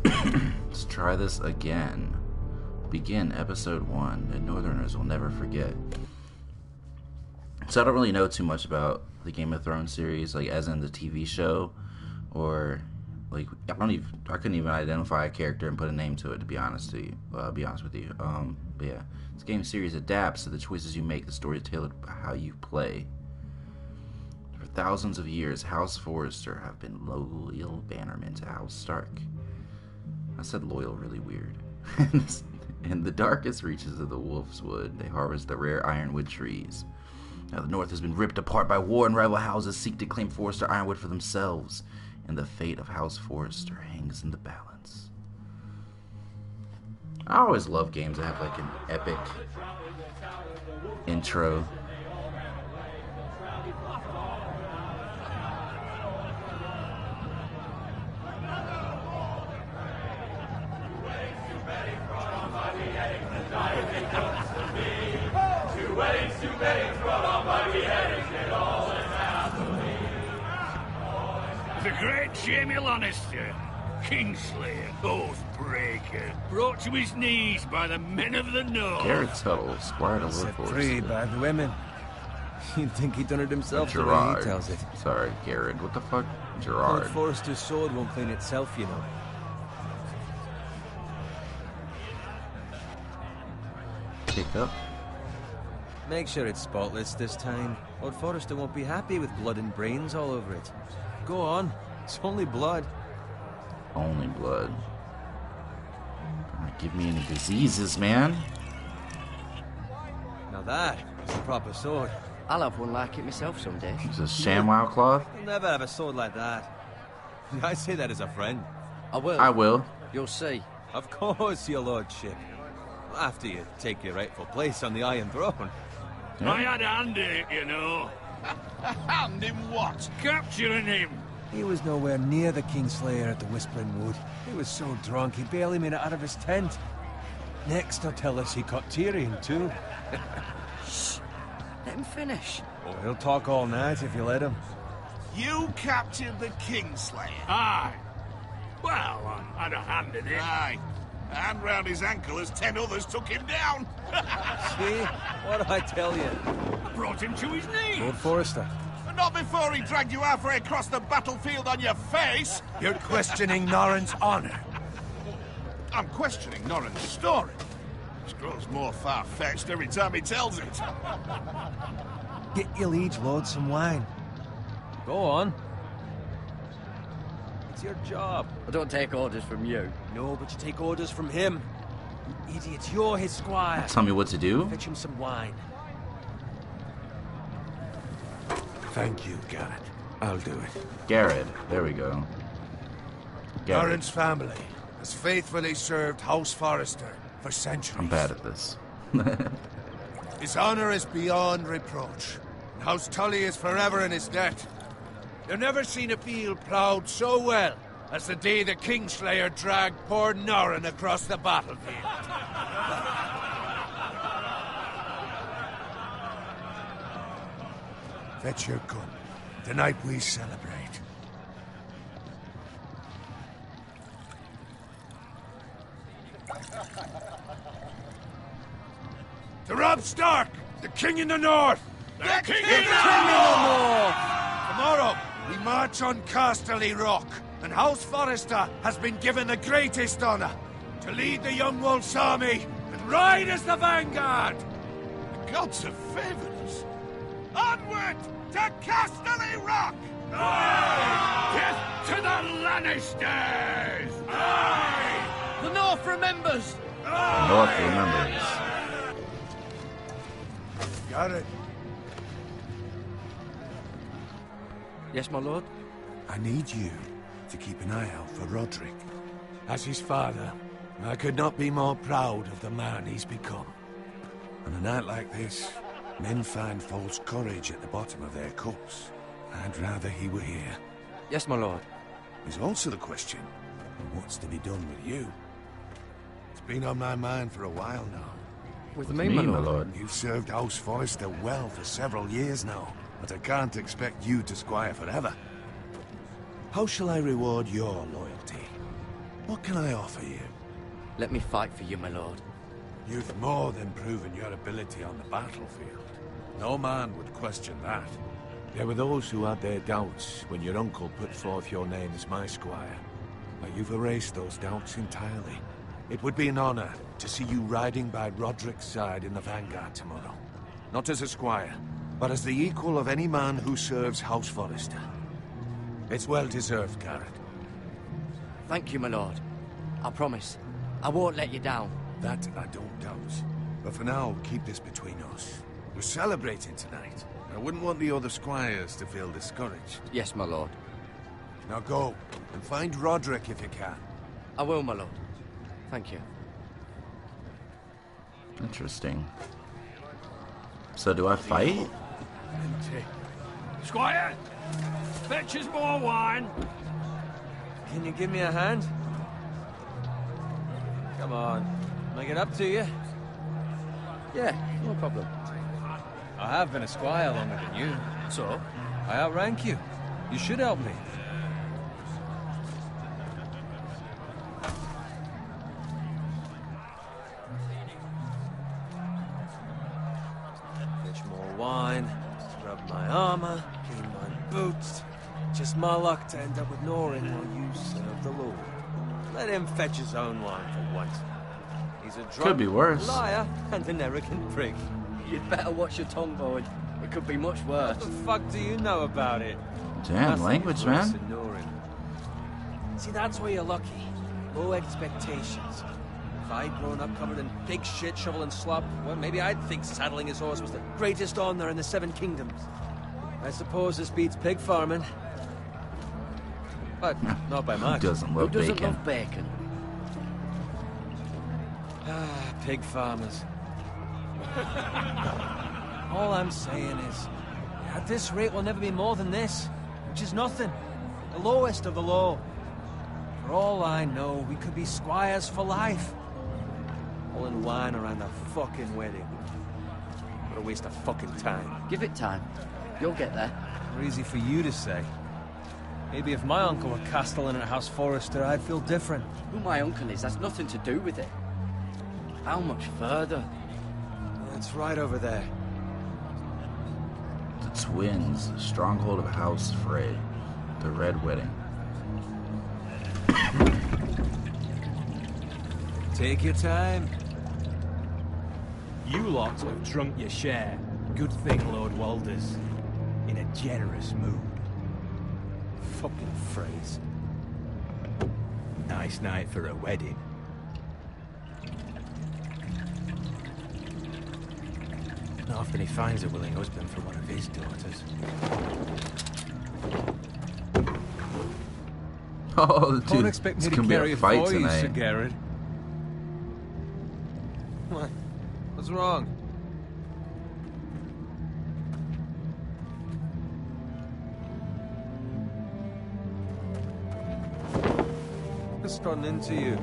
Let's try this again. Begin episode 1 that Northerners will never forget. So I don't really know too much about the Game of Thrones series, like as in the TV show, or like I couldn't even identify a character and put a name to it, to be honest with you. But yeah, this game series adapts to the choices you make. The story is tailored by how you play. For thousands of years, House Forrester have been loyal bannermen to House Stark. I said loyal really weird. In the darkest reaches of the Wolf's Wood, they harvest the rare ironwood trees. Now the North has been ripped apart by war, and rival houses seek to claim Forrester ironwood for themselves. And the fate of House Forrester hangs in the balance. I always love games that have like an epic intro. The great Jaime Lannister, Kingslayer, Oathbreaker, brought to his knees by the men of the North. Garrett Tuttle, Squire to Set Woodforce. free by the women. You'd think he'd done it himself the way Gerard. he tells it. Sorry, Garrett. What the fuck? Lord Gerard. Forrester's sword won't clean itself, you know. Pick up. Make sure it's spotless this time. Lord Forrester won't be happy with blood and brains all over it. Go on. It's only blood. Only blood. Don't wanna give me any diseases, man. Now that is a proper sword. I'll have one like it myself someday. It's a ShamWow cloth. You'll never have a sword like that. I say that as a friend. I will. I will. You'll see. Of course, your lordship. After you take your rightful place on the Iron Throne. I had a hand in it, you know. Hand in what? Capturing him. He was nowhere near the Kingslayer at the Whispering Wood. He was so drunk he barely made it out of his tent. Next, he'll tell us he caught Tyrion too. Shh. Let him finish. Oh, he'll talk all night if you let him. You captured the Kingslayer. Aye. Well, I had a hand in it. Aye. A hand round his ankle as 10 others took him down. See? What do I tell you? Brought him to his knees. Lord Forrester. But not before he dragged you halfway across the battlefield on your face. You're questioning Norrin's honor. I'm questioning Norrin's story. Which grows more far-fetched every time he tells it. Get your liege lord some wine. Go on. It's your job. I don't take orders from you. No, but you take orders from him. You idiot, you're his squire. Tell me what to do. Fetch him some wine. Thank you, Garrett. I'll do it. Garrett. There we go. Garrett. Norrin's family has faithfully served House Forrester for centuries. I'm bad at this. His honor is beyond reproach. And House Tully is forever in his debt. You've never seen a field ploughed so well as the day the Kingslayer dragged poor Norrin across the battlefield. Fetch your gun. Tonight we celebrate. To Robb Stark, the King in the North! The king The in King the in the North! Tomorrow, we march on Casterly Rock, and House Forrester has been given the greatest honor to lead the Young Wolf's army and ride as the vanguard! The gods have favored us. Onward to Casterly Rock! Death to the Lannisters! Aye! The North remembers! North remembers. Got it. Yes, my lord? I need you to keep an eye out for Roderick. As his father, I could not be more proud of the man he's become. On a night like this, men find false courage at the bottom of their cups. I'd rather he were here. Yes, my lord. There's also the question of what's to be done with you. It's been on my mind for a while now. With me, my lord. lord. You've served House Forrester well for several years now, but I can't expect you to squire forever. How shall I reward your loyalty? What can I offer you? Let me fight for you, my lord. You've more than proven your ability on the battlefield. No man would question that. There were those who had their doubts when your uncle put forth your name as my squire. But you've erased those doubts entirely. It would be an honor to see you riding by Roderick's side in the vanguard tomorrow. Not as a squire, but as the equal of any man who serves House Forrester. It's well deserved, Garrett. Thank you, my lord. I promise. I won't let you down. That I don't doubt. But for now, keep this between us. We're celebrating tonight. I wouldn't want the other squires to feel discouraged. Yes, my lord. Now go, and find Roderick if you can. I will, my lord. Thank you. Interesting. So do I fight? Squire, fetch us more wine. Can you give me a hand? Come on. Make it up to you. Yeah, no problem. I have been a squire longer than you. So? I outrank you. You should help me. Fetch more wine, scrub my armor, clean my boots. Just my luck to end up with Norin while you serve the Lord. Let him fetch his own wine for once. He's a drunk Could be worse. liar and an arrogant prick. You'd better watch your tongue, Bowen. It could be much worse. What the fuck do you know about it? Damn, Nothing language, worse man. than Norin. See, that's where you're lucky. Low expectations. If I'd grown up covered in pig shit, shovel and slop, well, maybe I'd think saddling his horse was the greatest honor in the Seven Kingdoms. I suppose this beats pig farming. But not by Who much. doesn't Who love doesn't bacon? love bacon? Ah, pig farmers. All I'm saying is, at this rate we'll never be more than this, which is nothing. The lowest of the low. For all I know, we could be squires for life. All in wine around a fucking wedding. What a waste of fucking time. Give it time. You'll get there. More easy for you to say. Maybe if my uncle were castellan at House Forrester, I'd feel different. Who my uncle is has nothing to do with it. How much further? It's right over there. The twins, stronghold of House Frey, the Red Wedding. Take your time. You lot have drunk your share. Good thing Lord Walder's in a generous mood. Fucking phrase. Nice night for a wedding. Not often he finds a willing husband for one of his daughters. Oh, Don't dude, expect it's me to gonna be carry a it fight for you, Sir tonight. Garrett. What? What's wrong? Just run into you.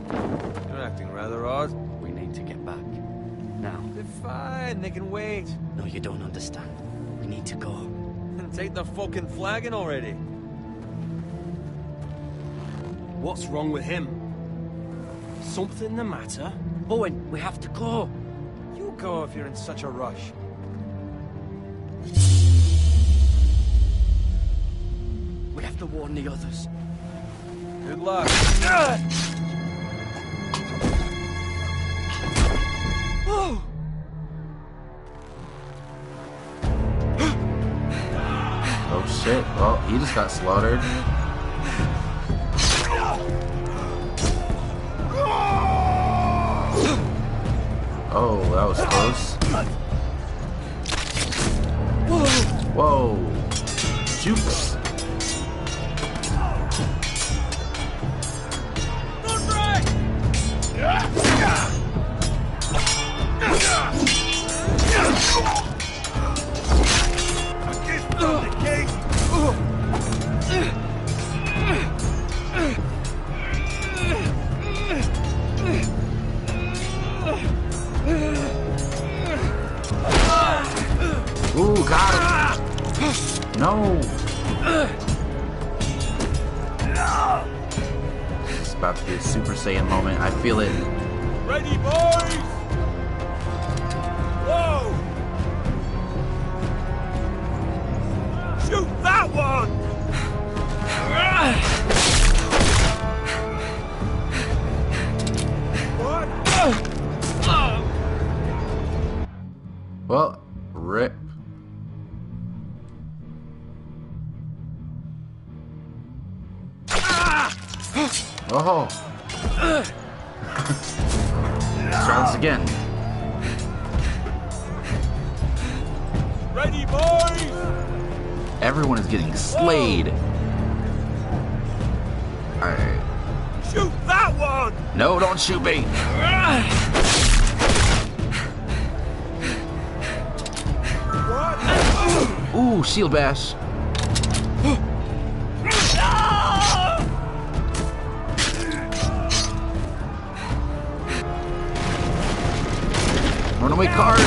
You're acting rather odd. We need to get back. Now. They're fine. They can wait. No, you don't understand. We need to go. And take the fucking flagon already. What's wrong with him? Something the matter? Bowen, we have to go. You go if you're in such a rush. We have to warn the others. Good luck. Oh! Oh shit! Well, he just got slaughtered. Oh, that was close. Whoa! Jukes. Ooh, got him. No. about to be a Super Saiyan moment. I feel it. Ready, boys! Whoa! Shoot that one! What? Well, rip. Oh. Let's try this again. Ready, boys! Everyone is getting slayed. Alright. Shoot that one! No, don't shoot me. What? Ooh, shield bash. Runaway cars.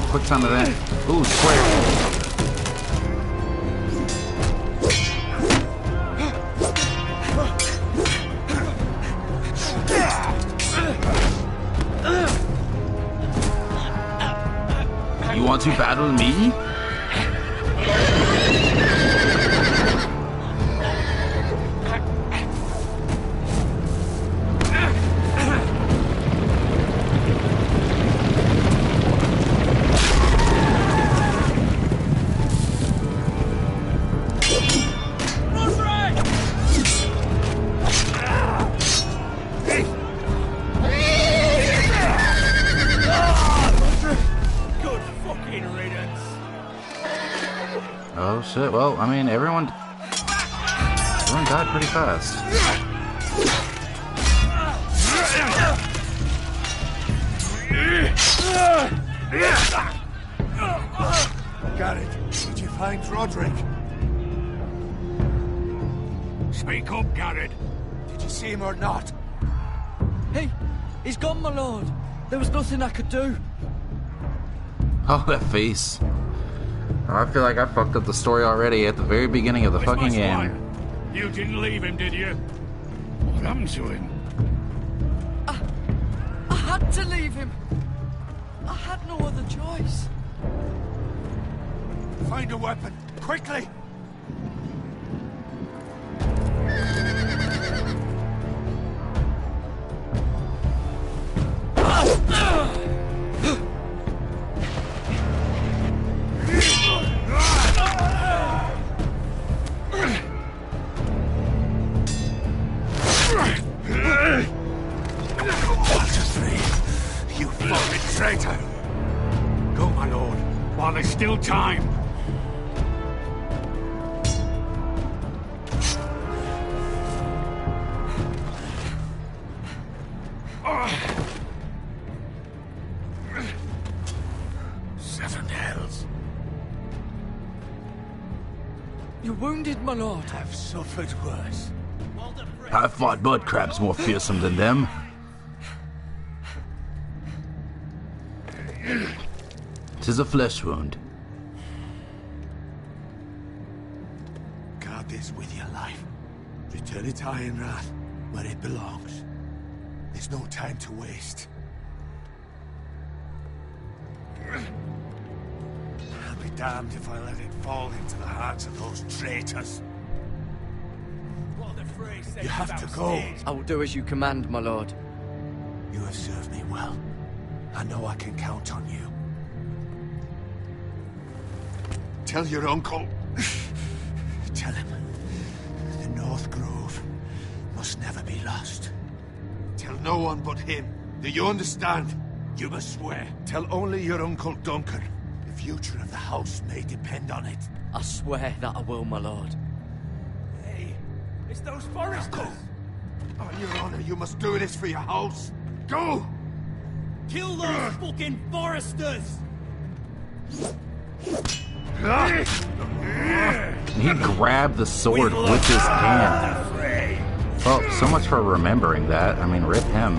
Quick time event. Ooh, square. You want to battle me? Oh shit, well, I mean, everyone died pretty fast. Garrett, did you find Roderick? Speak up, Garrett. Did you see him or not? Hey, he's gone, my lord. There was nothing I could do. Oh, that face. I feel like I fucked up the story already at the very beginning of the Where's my fucking game. squire? You didn't leave him, did you? What happened to him? I had to leave him. I had no other choice. Find a weapon, quickly! You fucking traitor! Go, my lord, While there's still time. Seven hells. You're wounded, my lord. I've suffered worse. I fought mud crabs more fearsome than them. Tis a flesh wound. Guard this with your life. Return it to Ironrath, where it belongs. There's no time to waste. I'll be damned if I let it fall into the hearts of those traitors. You have to go. I will do as you command, my lord. You have served me well. I know I can count on you. Tell your uncle. Tell him. The North Grove must never be lost. Tell no one but him. Do you understand? You must swear. Tell only your Uncle Duncan. The future of the house may depend on it. I swear that I will, my lord. Hey, it's those foresters. Go. On your honor, you must do this for your house. Go! Kill those fucking foresters! He grabbed the sword with his hand. Well, so much for remembering that. I mean, rip him.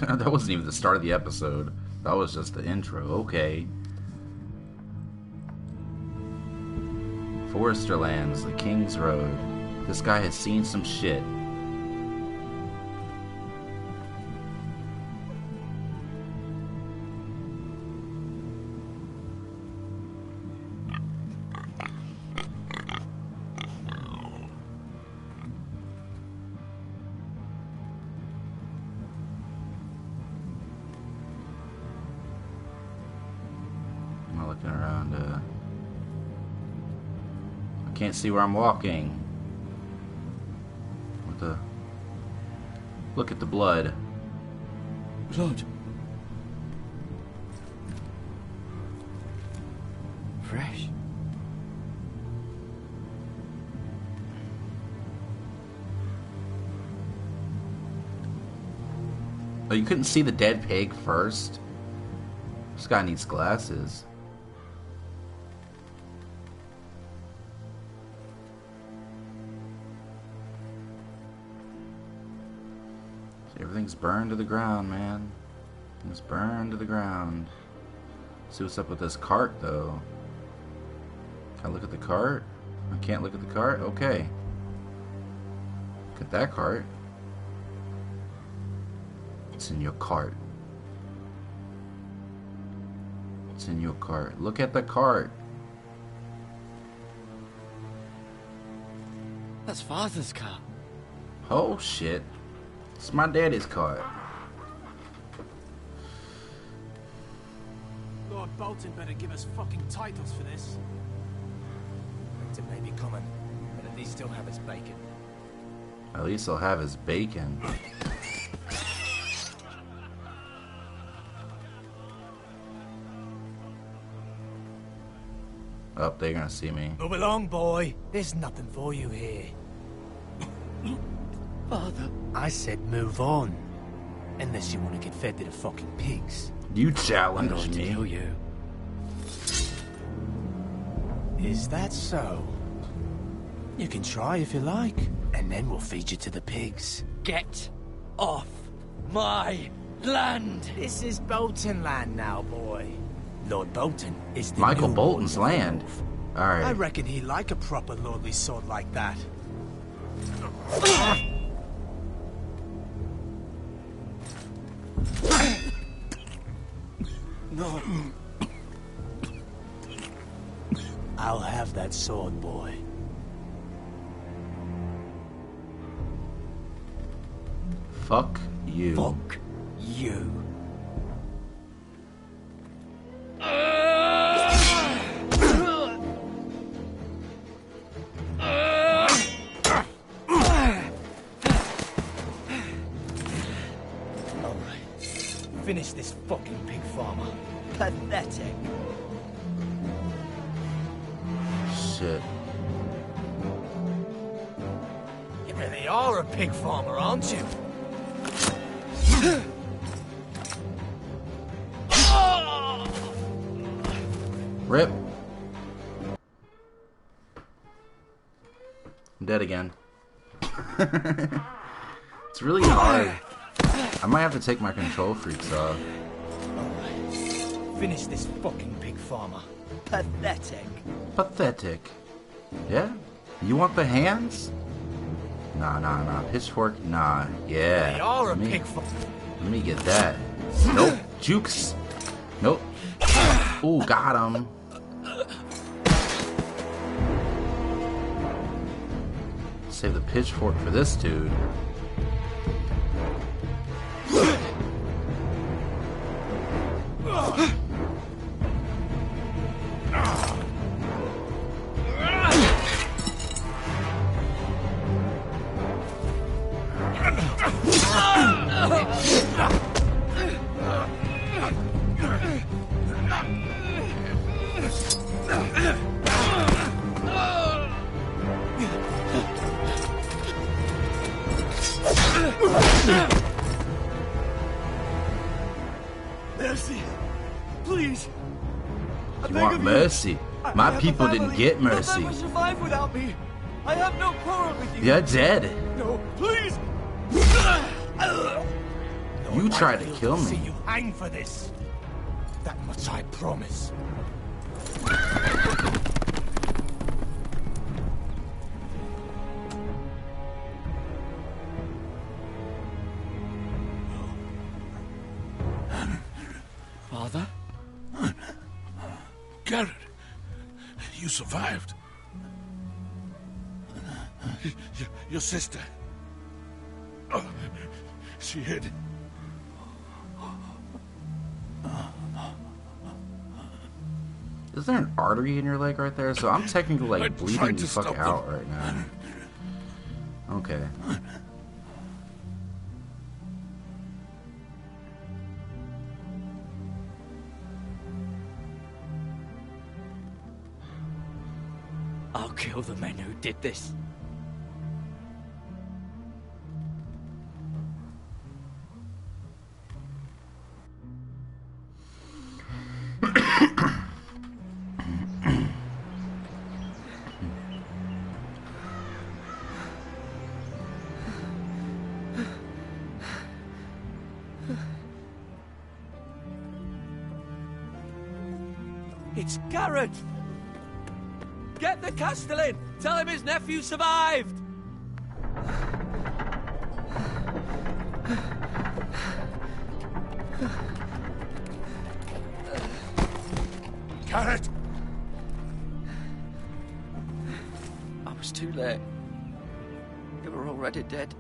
That wasn't even the start of the episode. That was just the intro. Okay. Forresterlands, the King's Road. This guy has seen some shit. Looking around, I can't see where I'm walking. What the? Look at the blood. Blood. Fresh. Oh, you couldn't see the dead pig first? This guy needs glasses. Everything's burned to the ground, man. It's burned to the ground. See what's up with this cart, though. Can I look at the cart? I can't look at the cart? Okay. Look at that cart. It's in your cart. It's in your cart. Look at the cart. That's Father's car. Oh, shit. It's my daddy's cart. Lord Bolton better give us fucking titles for this. Winter may be coming, but at least he'll have his bacon. At least he'll have his bacon. Oh, they're gonna see me. Move along, boy. There's nothing for you here. Father. I said move on. Unless you want to get fed to the fucking pigs. You I'm challenge going to me. kill you. Is that so? You can try if you like, and then we'll feed you to the pigs. Get off my land! This is Bolton land now, boy. Lord Bolton is the Michael new Bolton's Warden of the land. North. Alright. I reckon he'd like a proper lordly sword like that. No. I'll have that sword, boy. Fuck you. Fuck you. Finish this fucking pig farmer. Pathetic. Shit. You really are a pig farmer, aren't you? Rip. I'm dead again. It's really hard. I might have to take my control freaks off. Finish this fucking pig farmer. Pathetic. Pathetic. Yeah? You want the hands? Nah. Pitchfork? Nah. Yeah. They are a Let me- pig farmer. Let me get that. Nope. Jukes. Nope. Ooh, got him. Save the pitchfork for this dude. Mercy. Please. You want mercy? My people didn't get mercy. None will survive without me. I have no quarrel with you. You're dead. No, please. You tried to kill See me. you hang for this. That much I promise. Father? Garrett, you survived. Your sister. Oh, she hid. Is there an artery in your leg right there? So I'm technically I like bleeding tried the to fuck stop out them. right now. Okay. I'll kill the men who did this. It's Garrett! Get the Castellan! Tell him his nephew survived! Garrett! I was too late. They were already dead.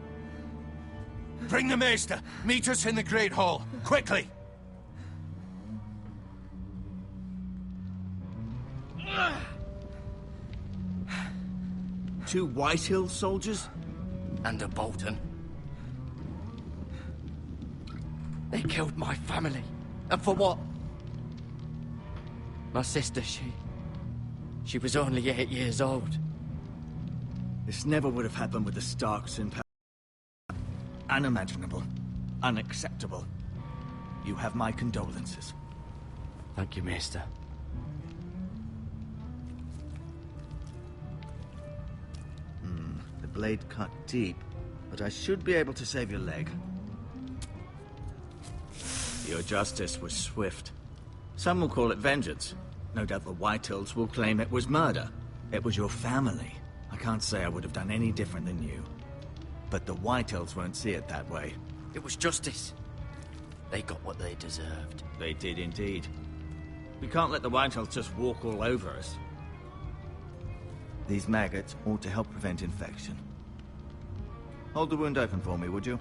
Bring the Maester. Meet us in the Great Hall. Quickly! Two Whitehill soldiers? And a Bolton. They killed my family. And for what? My sister, she was only 8 years old. This never would have happened with the Starks in power. Unimaginable. Unacceptable. You have my condolences. Thank you, Maester. The blade cut deep, but I should be able to save your leg. Your justice was swift. Some will call it vengeance. No doubt the Whitehills will claim it was murder. It was your family. I can't say I would have done any different than you. But the Whitehills won't see it that way. It was justice. They got what they deserved. They did indeed. We can't let the Whitehills just walk all over us. These maggots ought to help prevent infection. Hold the wound open for me, would you?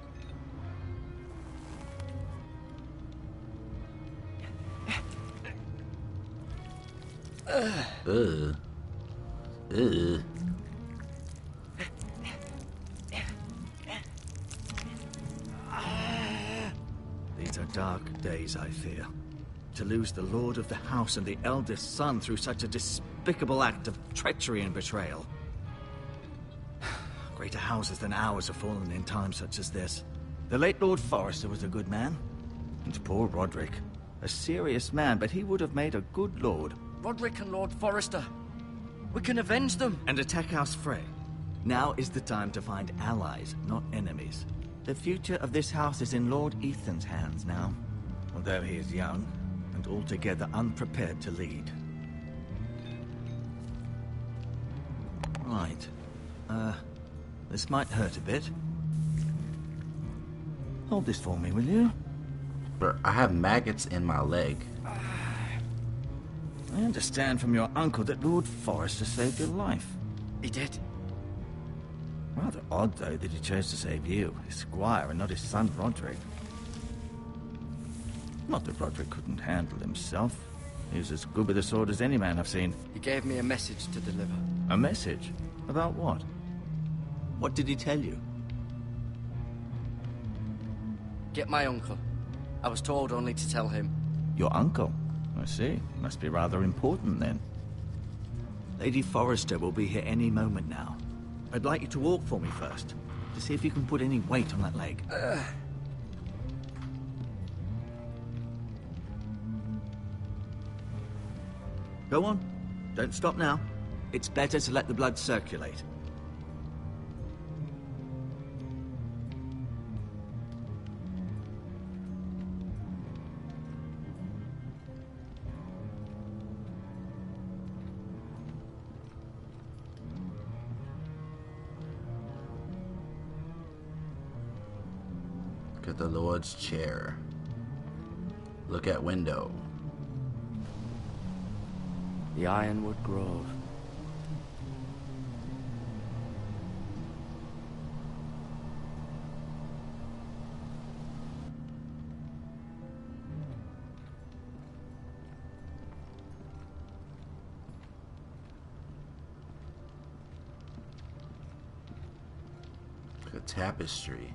Ugh. Ugh. These are dark days, I fear. To lose the lord of the house and the eldest son through such a despicable act of treachery and betrayal. Greater houses than ours have fallen in times such as this. The late Lord Forrester was a good man. And poor Roderick. A serious man, but he would have made a good lord. Roderick and Lord Forrester. We can avenge them. And attack House Frey. Now is the time to find allies, not enemies. The future of this house is in Lord Ethan's hands now, although he is young and altogether unprepared to lead. Right. This might hurt a bit. Hold this for me, will you? But I have maggots in my leg. I understand from your uncle that Lord Forrester saved your life. He did. Rather odd, though, that he chose to save you, his squire, and not his son Roderick. Not that Roderick couldn't handle himself. He was as good with a sword as any man I've seen. He gave me a message to deliver. A message? About what? What did he tell you? Get my uncle. I was told only to tell him. Your uncle? I see. Must be rather important, then. Lady Forrester will be here any moment now. I'd like you to walk for me first, to see if you can put any weight on that leg. Go on. Don't stop now. It's better to let the blood circulate. Look at the Lord's chair. Look at window. The Ironwood Grove. Look at tapestry.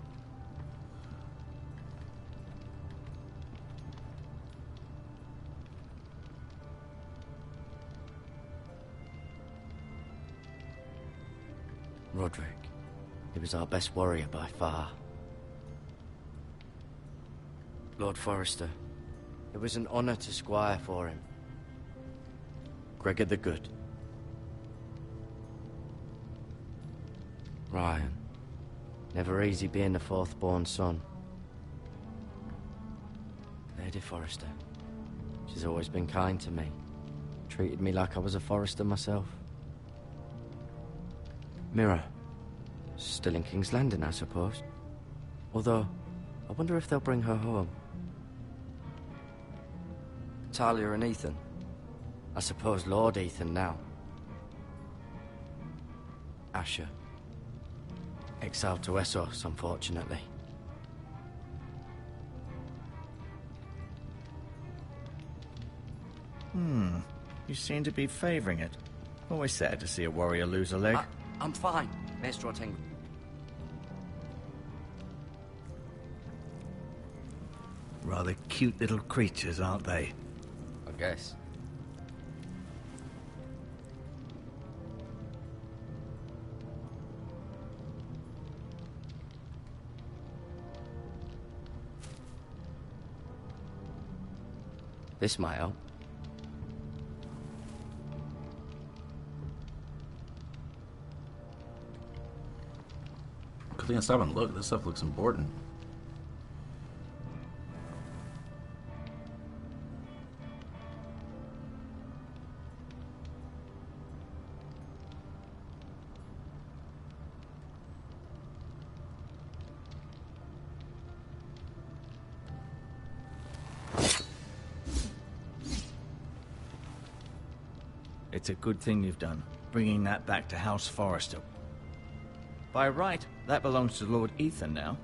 Roderick. He was our best warrior by far. Lord Forrester. It was an honor to squire for him. Gregor the Good. Ryan. Never easy being the fourth-born son. Lady Forrester. She's always been kind to me. Treated me like I was a Forrester myself. Mira. Still in King's Landing, I suppose. Although, I wonder if they'll bring her home. Talia and Ethan. I suppose Lord Ethan now. Asher. Exiled to Essos, unfortunately. You seem to be favoring it. Always sad to see a warrior lose a leg. I'm fine, Maestro Tengu. Rather cute little creatures, aren't they? I guess. This might help. Click and stop and look. This stuff looks important. It's a good thing you've done, bringing that back to House Forrester. By right, that belongs to Lord Ethan now.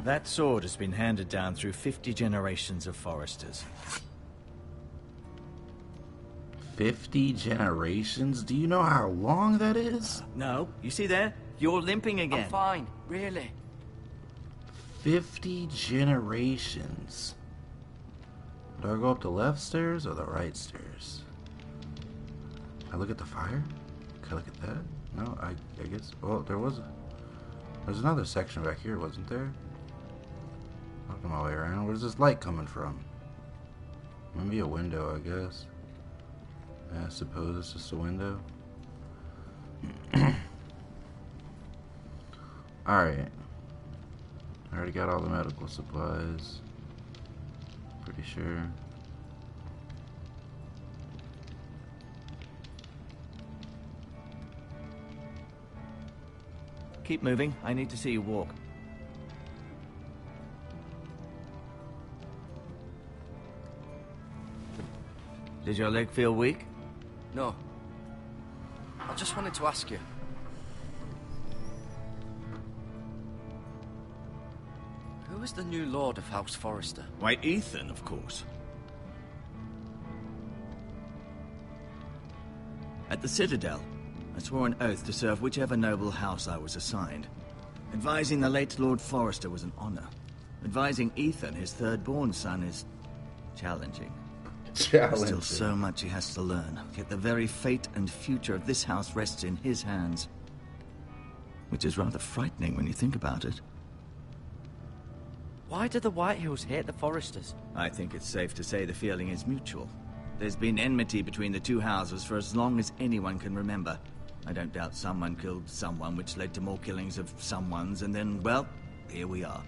That sword has been handed down through 50 generations of Forresters. 50 generations? Do you know how long that is? No, you see there? You're limping again. I'm fine, really. 50 generations. Do I go up the left stairs or the right stairs? Can I look at the fire? Can I look at that? No, I guess. Well, there's another section back here, wasn't there? Working my way around. Where's this light coming from? Maybe a window, I guess. Yeah, I suppose it's just a window. Alright. I already got all the medical supplies. Pretty sure. Keep moving. I need to see you walk. Does your leg feel weak? No. I just wanted to ask you. Who is the new Lord of House Forrester? Why, Ethan, of course. At the Citadel, I swore an oath to serve whichever noble house I was assigned. Advising the late Lord Forrester was an honor. Advising Ethan, his third-born son, is challenging. There's still so much he has to learn, yet the very fate and future of this house rests in his hands. Which is rather frightening when you think about it. Why do the Whitehills hate the Forresters? I think it's safe to say the feeling is mutual. There's been enmity between the two houses for as long as anyone can remember. I don't doubt someone killed someone, which led to more killings of someones, and then, well, here we are.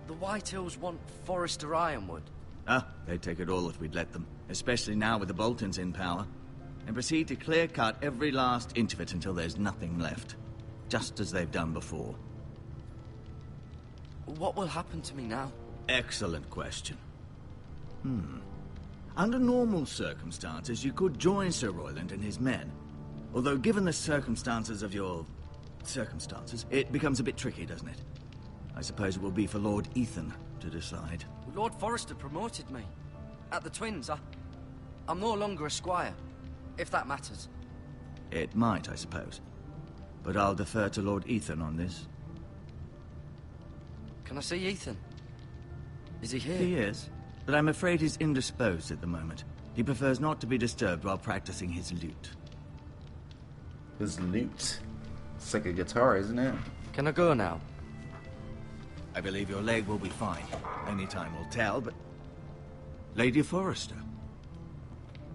The Whitehills want Forrester Ironwood. They'd take it all if we'd let them, especially now with the Boltons in power, and proceed to clear-cut every last inch of it until there's nothing left, just as they've done before. What will happen to me now? Excellent question. Under normal circumstances, you could join Sir Royland and his men. Although, given the circumstances of your circumstances, it becomes a bit tricky, doesn't it? I suppose it will be for Lord Ethan to decide. Lord Forrester promoted me. At the Twins, I'm no longer a squire, if that matters. It might, I suppose. But I'll defer to Lord Ethan on this. Can I see Ethan? Is he here? He is, but I'm afraid he's indisposed at the moment. He prefers not to be disturbed while practicing his lute. His lute? It's like a guitar, isn't it? Can I go now? I believe your leg will be fine. Only time will tell, but... Lady Forrester.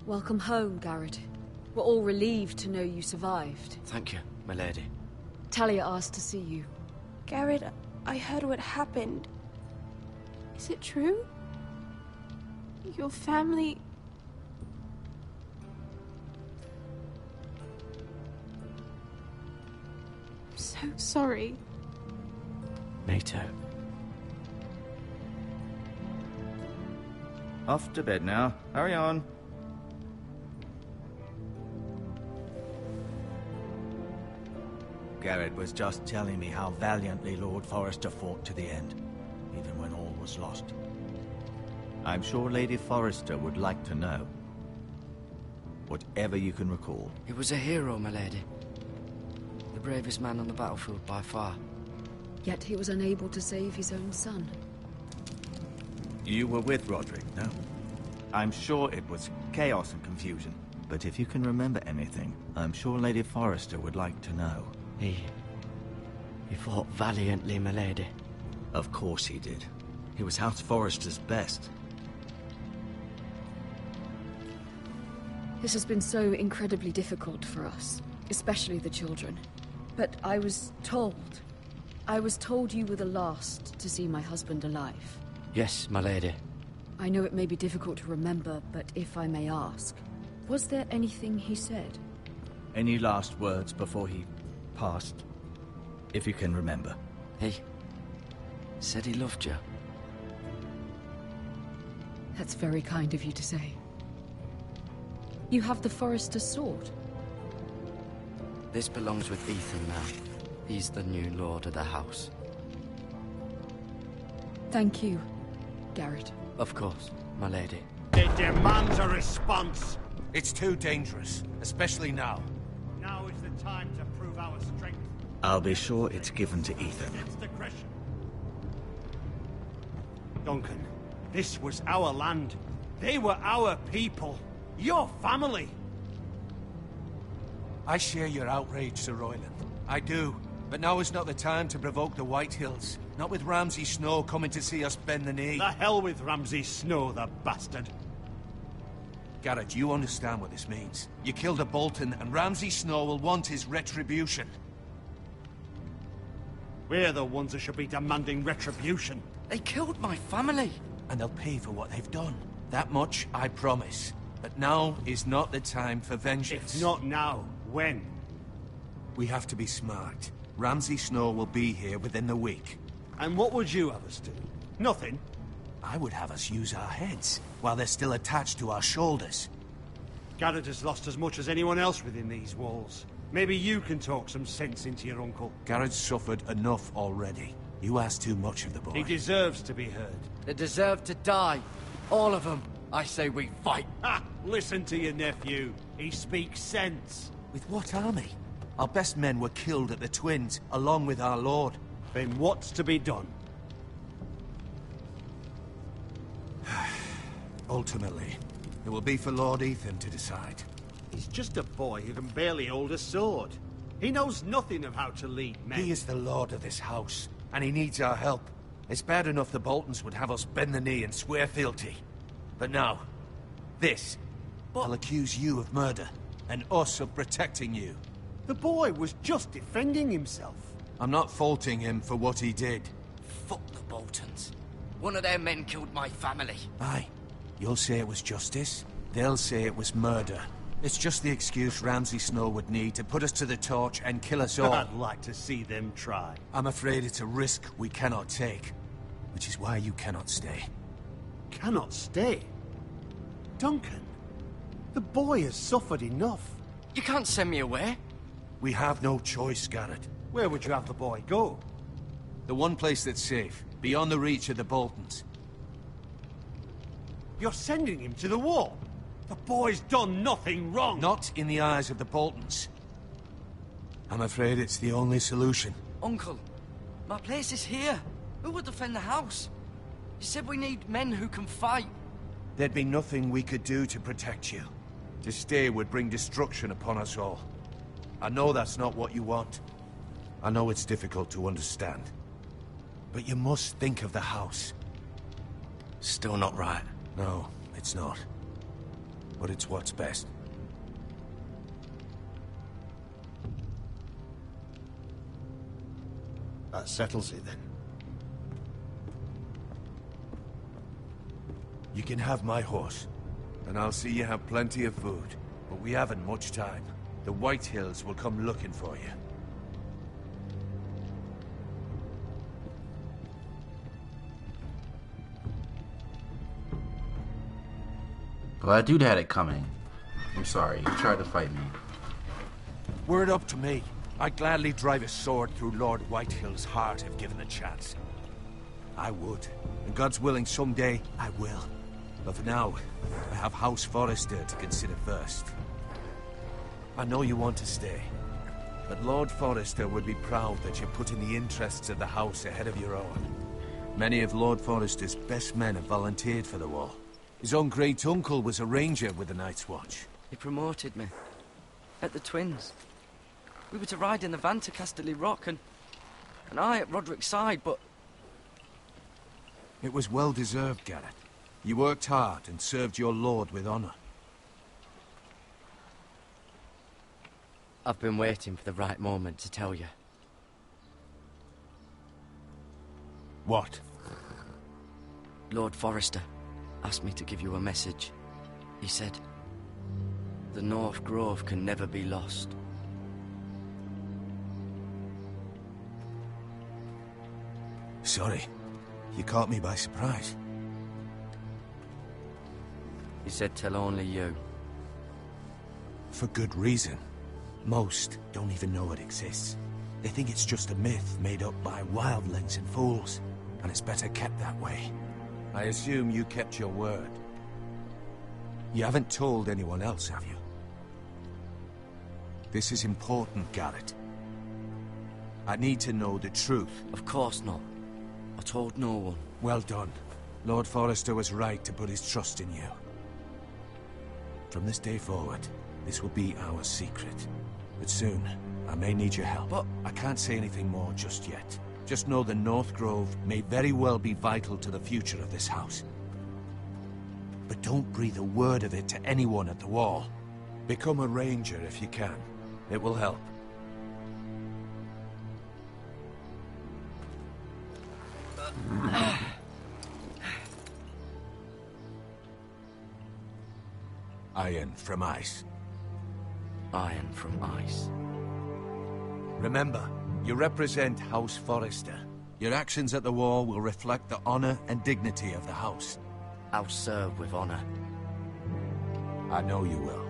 Welcome home, Garrett. We're all relieved to know you survived. Thank you, my lady. Talia asked to see you. Garrett, I heard what happened. Is it true? Your family... I'm so sorry. Me too. Off to bed now. Hurry on. Garrett was just telling me how valiantly Lord Forrester fought to the end, even when all was lost. I'm sure Lady Forrester would like to know. Whatever you can recall. He was a hero, my lady. The bravest man on the battlefield by far. Yet he was unable to save his own son. You were with Roderick, no? I'm sure it was chaos and confusion. But if you can remember anything, I'm sure Lady Forrester would like to know. He fought valiantly, my lady. Of course he did. He was House Forrester's best. This has been so incredibly difficult for us, especially the children. But I was told you were the last to see my husband alive. Yes, my lady. I know it may be difficult to remember, but if I may ask, was there anything he said? Any last words before he passed? If you can remember. He said he loved you. That's very kind of you to say. You have the Forrester's sword. This belongs with Ethan now. He's the new lord of the house. Thank you, Garrett. Of course, my lady. It demands a response. It's too dangerous, especially now. Now is the time to prove our strength. I'll be sure it's given to Ethan. Against aggression. Duncan, this was our land. They were our people. Your family. I share your outrage, Sir Royland. I do. But now is not the time to provoke the Whitehills. Not with Ramsay Snow coming to see us bend the knee. The hell with Ramsay Snow, the bastard. Garrett, you understand what this means. You killed a Bolton, and Ramsay Snow will want his retribution. We're the ones that should be demanding retribution. They killed my family. And they'll pay for what they've done. That much I promise. But now is not the time for vengeance. If not now, when? We have to be smart. Ramsay Snow will be here within the week. And what would you have us do? Nothing? I would have us use our heads, while they're still attached to our shoulders. Garrett has lost as much as anyone else within these walls. Maybe you can talk some sense into your uncle. Garrett's suffered enough already. You ask too much of the boy. He deserves to be heard. They deserve to die. All of them. I say we fight. Ha! Listen to your nephew. He speaks sense. With what army? Our best men were killed at the Twins, along with our lord. Then what's to be done? Ultimately, it will be for Lord Ethan to decide. He's just a boy who can barely hold a sword. He knows nothing of how to lead men. He is the lord of this house, and he needs our help. It's bad enough the Boltons would have us bend the knee and swear fealty. But now, this. I'll accuse you of murder, and us of protecting you. The boy was just defending himself. I'm not faulting him for what he did. Fuck the Boltons. One of their men killed my family. Aye. You'll say it was justice. They'll say it was murder. It's just the excuse Ramsay Snow would need to put us to the torch and kill us all. I'd like to see them try. I'm afraid it's a risk we cannot take. Which is why you cannot stay. Cannot stay? Duncan, the boy has suffered enough. You can't send me away. We have no choice, Garrett. Where would you have the boy go? The one place that's safe, beyond the reach of the Boltons. You're sending him to the wall? The boy's done nothing wrong! Not in the eyes of the Boltons. I'm afraid it's the only solution. Uncle, my place is here. Who will defend the house? You said we need men who can fight. There'd be nothing we could do to protect you. To stay would bring destruction upon us all. I know that's not what you want. I know it's difficult to understand. But you must think of the house. Still not right. No, it's not. But it's what's best. That settles it, then. You can have my horse, and I'll see you have plenty of food. But we haven't much time. The White Hills will come looking for you. Well, that dude had it coming. I'm sorry, he tried to fight me. Were it up to me, I'd gladly drive a sword through Lord Whitehill's heart if given the chance. I would. And God's willing, someday I will. But for now, I have House Forrester to consider first. I know you want to stay, but Lord Forrester would be proud that you're putting the interests of the house ahead of your own. Many of Lord Forrester's best men have volunteered for the war. His own great-uncle was a ranger with the Night's Watch. He promoted me. At the Twins. We were to ride in the van to Casterly Rock, and I at Roderick's side, but... It was well-deserved, Garrett. You worked hard and served your lord with honor. I've been waiting for the right moment to tell you. What? Lord Forrester asked me to give you a message. He said, the North Grove can never be lost. Sorry. You caught me by surprise. He said tell only you. For good reason. Most don't even know it exists. They think it's just a myth made up by wildlings and fools, and it's better kept that way. I assume you kept your word. You haven't told anyone else, have you? This is important, Garrett. I need to know the truth. Of course not. I told no one. Well done. Lord Forrester was right to put his trust in you. From this day forward, this will be our secret. But soon, I may need your help. But I can't say anything more just yet. Just know the North Grove may very well be vital to the future of this house. but don't breathe a word of it to anyone at the wall. Become a ranger if you can. It will help. Iron from ice. Iron from ice. Remember, you represent House Forrester. Your actions at the wall will reflect the honor and dignity of the house. I'll serve with honor. I know you will.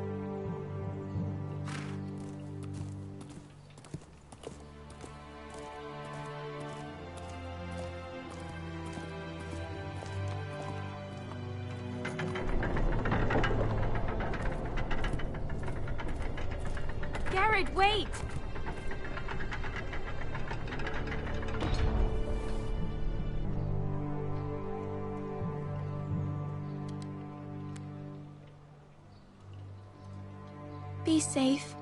Garrett, wait! Be safe.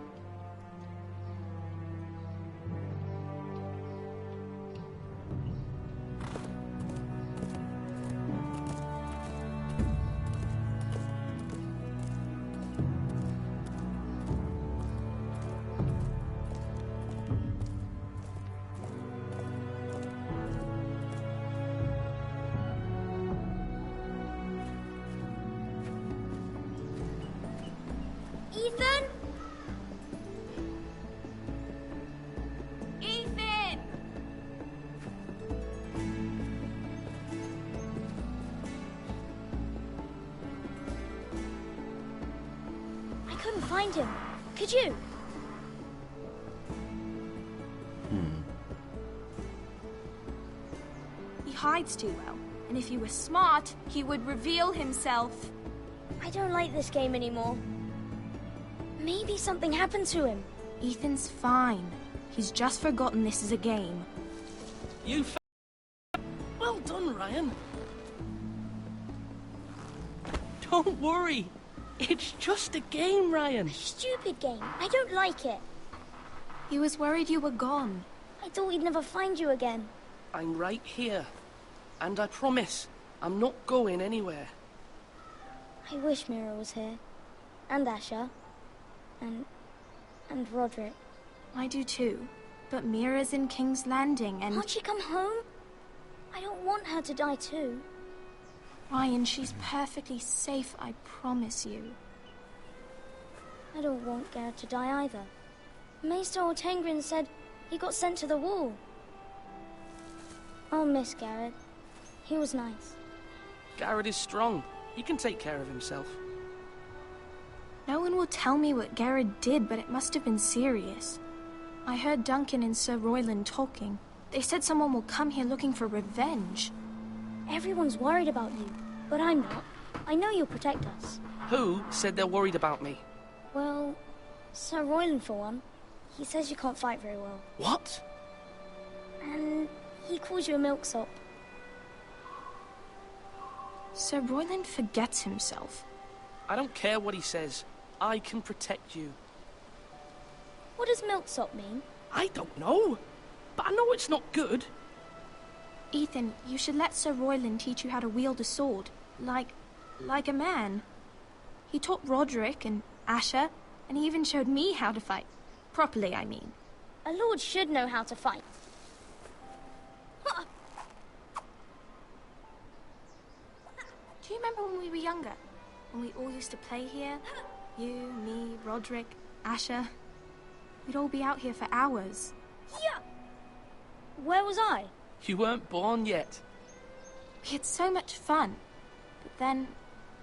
Ethan? Ethan! I couldn't find him. Could you? He hides too well, and if he were smart, he would reveal himself. I don't like this game anymore. Maybe something happened to him. Ethan's fine. He's just forgotten this is a game. You Well done, Ryan. Don't worry. It's just a game, Ryan. Stupid game. I don't like it. He was worried you were gone. I thought we'd never find you again. I'm right here. And I promise, I'm not going anywhere. I wish Mira was here. And Asher. And Roderick. I do too. But Mira's in King's Landing and... Can't she come home? I don't want her to die too. Ryan, she's perfectly safe, I promise you. I don't want Garrett to die either. Maester Ortengrin said he got sent to the wall. I'll miss Garrett. He was nice. Garrett is strong. He can take care of himself. No one will tell me what Garrett did, but it must have been serious. I heard Duncan and Sir Royland talking. They said someone will come here looking for revenge. Everyone's worried about you, but I'm not. I know you'll protect us. Who said they're worried about me? Well, Sir Royland for one. He says you can't fight very well. What? And he calls you a milksop. Sir Royland forgets himself. I don't care what he says. I can protect you. What does milksop mean? I don't know. But I know it's not good. Ethan, you should let Sir Royland teach you how to wield a sword. Like a man. He taught Roderick and Asher, and he even showed me how to fight. Properly, I mean. A lord should know how to fight. Do you remember when we were younger? When we all used to play here? You, me, Roderick, Asher. We'd all be out here for hours. Yeah. Where was I? You weren't born yet. We had so much fun. But then,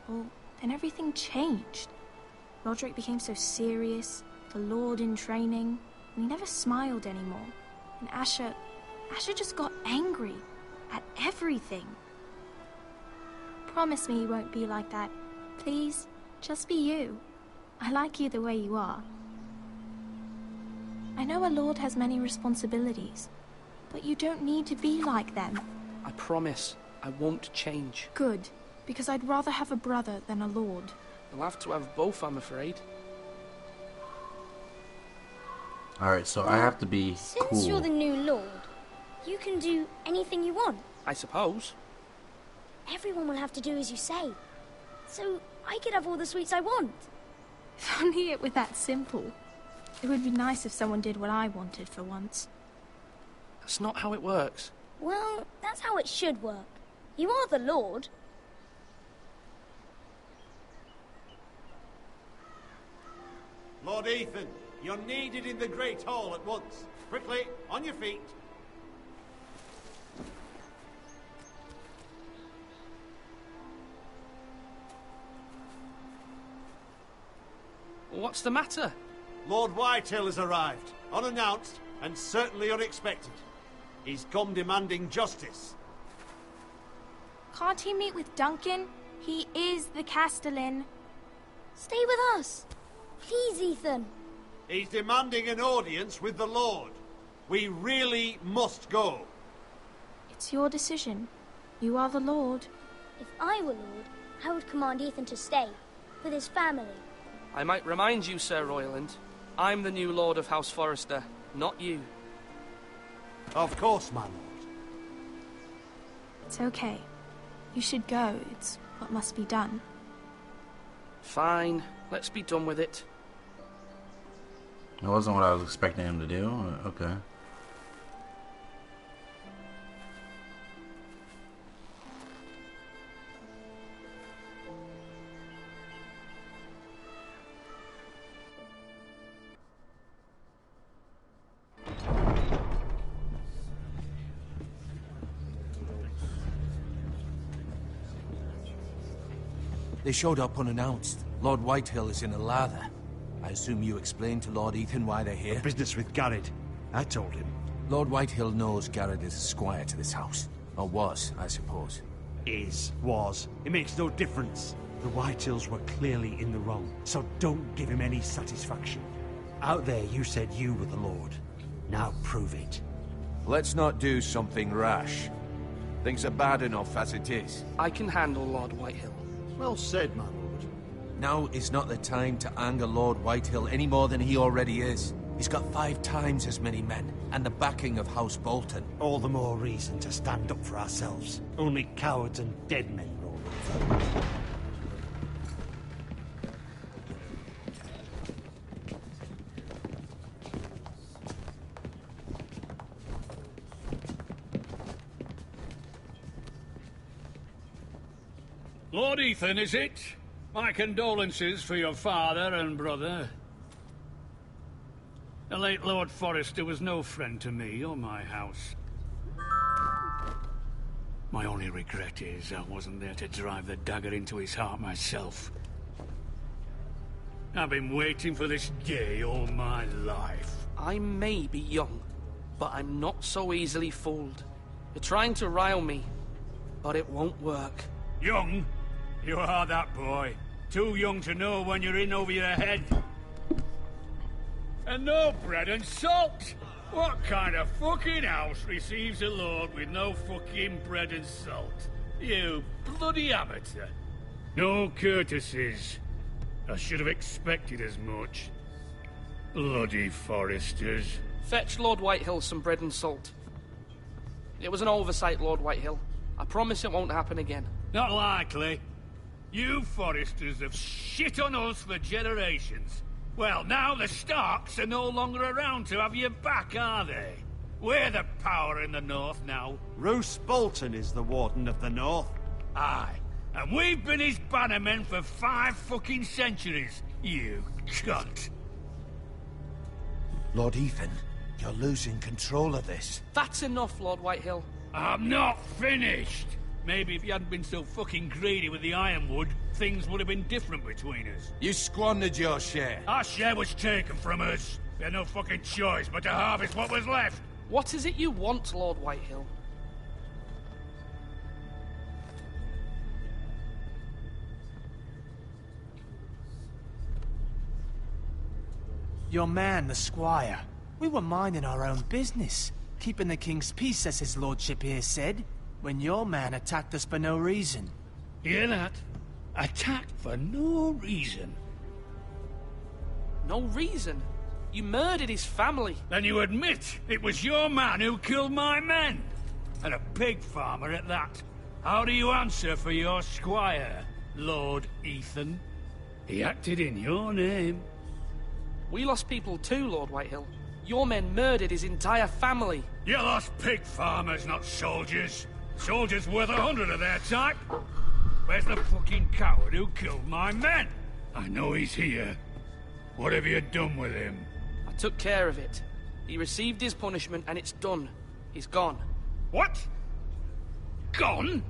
well, then everything changed. Roderick became so serious, the Lord in training, and he never smiled anymore. And Asher just got angry at everything. Promise me you won't be like that. Please, just be you. I like you the way you are. I know a lord has many responsibilities, but you don't need to be like them. I promise I won't change. Good, because I'd rather have a brother than a lord. You'll have to have both, I'm afraid. Alright, so I have to be Since cool. you're the new lord, you can do anything you want. I suppose. Everyone will have to do as you say. so I could have all the sweets I want. If only it were that simple. It would be nice if someone did what I wanted for once. That's not how it works. Well, that's how it should work. You are the Lord. Lord Ethan, you're needed in the Great Hall at once. Quickly, on your feet. What's the matter? Lord Whitehill has arrived, unannounced and certainly unexpected. He's come demanding justice. Can't he meet with Duncan? He is the Castellan. Stay with us. Please, Ethan. He's demanding an audience with the Lord. We really must go. It's your decision. You are the Lord. If I were Lord, I would command Ethan to stay, with his family. I might remind you, Sir Royland, I'm the new Lord of House Forrester, not you. Of course, my lord. It's okay. You should go. It's what must be done. Fine. Let's be done with it. It wasn't what I was expecting him to do. Okay. They showed up unannounced. Lord Whitehill is in a lather. I assume you explained to Lord Ethan why they're here? Business with Garrett. I told him. Lord Whitehill knows Garrett is a squire to this house. Or was, I suppose. Was. It makes no difference. The Whitehills were clearly in the wrong, so don't give him any satisfaction. Out there you said you were the Lord. Now prove it. Let's not do something rash. Things are bad enough as it is. I can handle Lord Whitehill. Well said, my lord. Now is not the time to anger Lord Whitehill any more than he already is. He's got 5 times as many men, and the backing of House Bolton. All the more reason to stand up for ourselves. Only cowards and dead men roll over. Lord Ethan, is it? My condolences for your father and brother. The late Lord Forrester was no friend to me or my house. My only regret is I wasn't there to drive the dagger into his heart myself. I've been waiting for this day all my life. I may be young, but I'm not so easily fooled. You're trying to rile me, but it won't work. Young? You are that boy. Too young to know when you're in over your head. And no bread and salt! What kind of fucking house receives a lord with no fucking bread and salt? You bloody amateur. No courtesies. I should have expected as much. Bloody Forresters. Fetch Lord Whitehill some bread and salt. It was an oversight, Lord Whitehill. I promise it won't happen again. Not likely. You Forresters have shit on us for generations. Well, now the Starks are no longer around to have your back, are they? We're the power in the north now. Roose Bolton is the Warden of the North. Aye. And we've been his bannermen for 5 fucking centuries, you cunt. Lord Ethan, you're losing control of this. That's enough, Lord Whitehill. I'm not finished. Maybe if you hadn't been so fucking greedy with the ironwood, things would have been different between us. You squandered your share. Our share was taken from us. We had no fucking choice but to harvest what was left. What is it you want, Lord Whitehill? Your man, the squire. We were minding our own business, keeping the king's peace, as his lordship here said, when your man attacked us for no reason. Hear that? Attacked for no reason. No reason? You murdered his family. Then you admit it was your man who killed my men. And a pig farmer at that. How do you answer for your squire? Lord Ethan. He acted in your name. We lost people too, Lord Whitehill. Your men murdered his entire family. You lost pig farmers, not soldiers. Soldiers worth 100 of their type. Where's the fucking coward who killed my men? I know he's here. What have you done with him? I took care of it. He received his punishment and it's done. He's gone. What? Gone?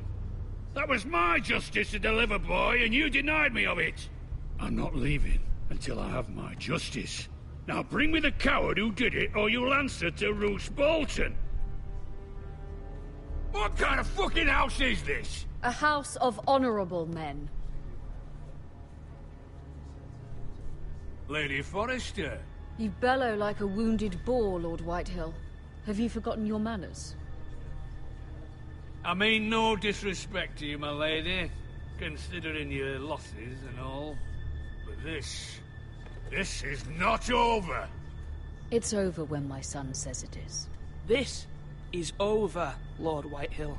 That was my justice to deliver, boy, and you denied me of it. I'm not leaving until I have my justice. Now bring me the coward who did it, or you'll answer to Roose Bolton. What kind of fucking house is this? A house of honorable men. Lady Forrester. You bellow like a wounded boar, Lord Whitehill. Have you forgotten your manners? I mean no disrespect to you, my lady, considering your losses and all. But this is not over. It's over when my son says it is. This is over, Lord Whitehill.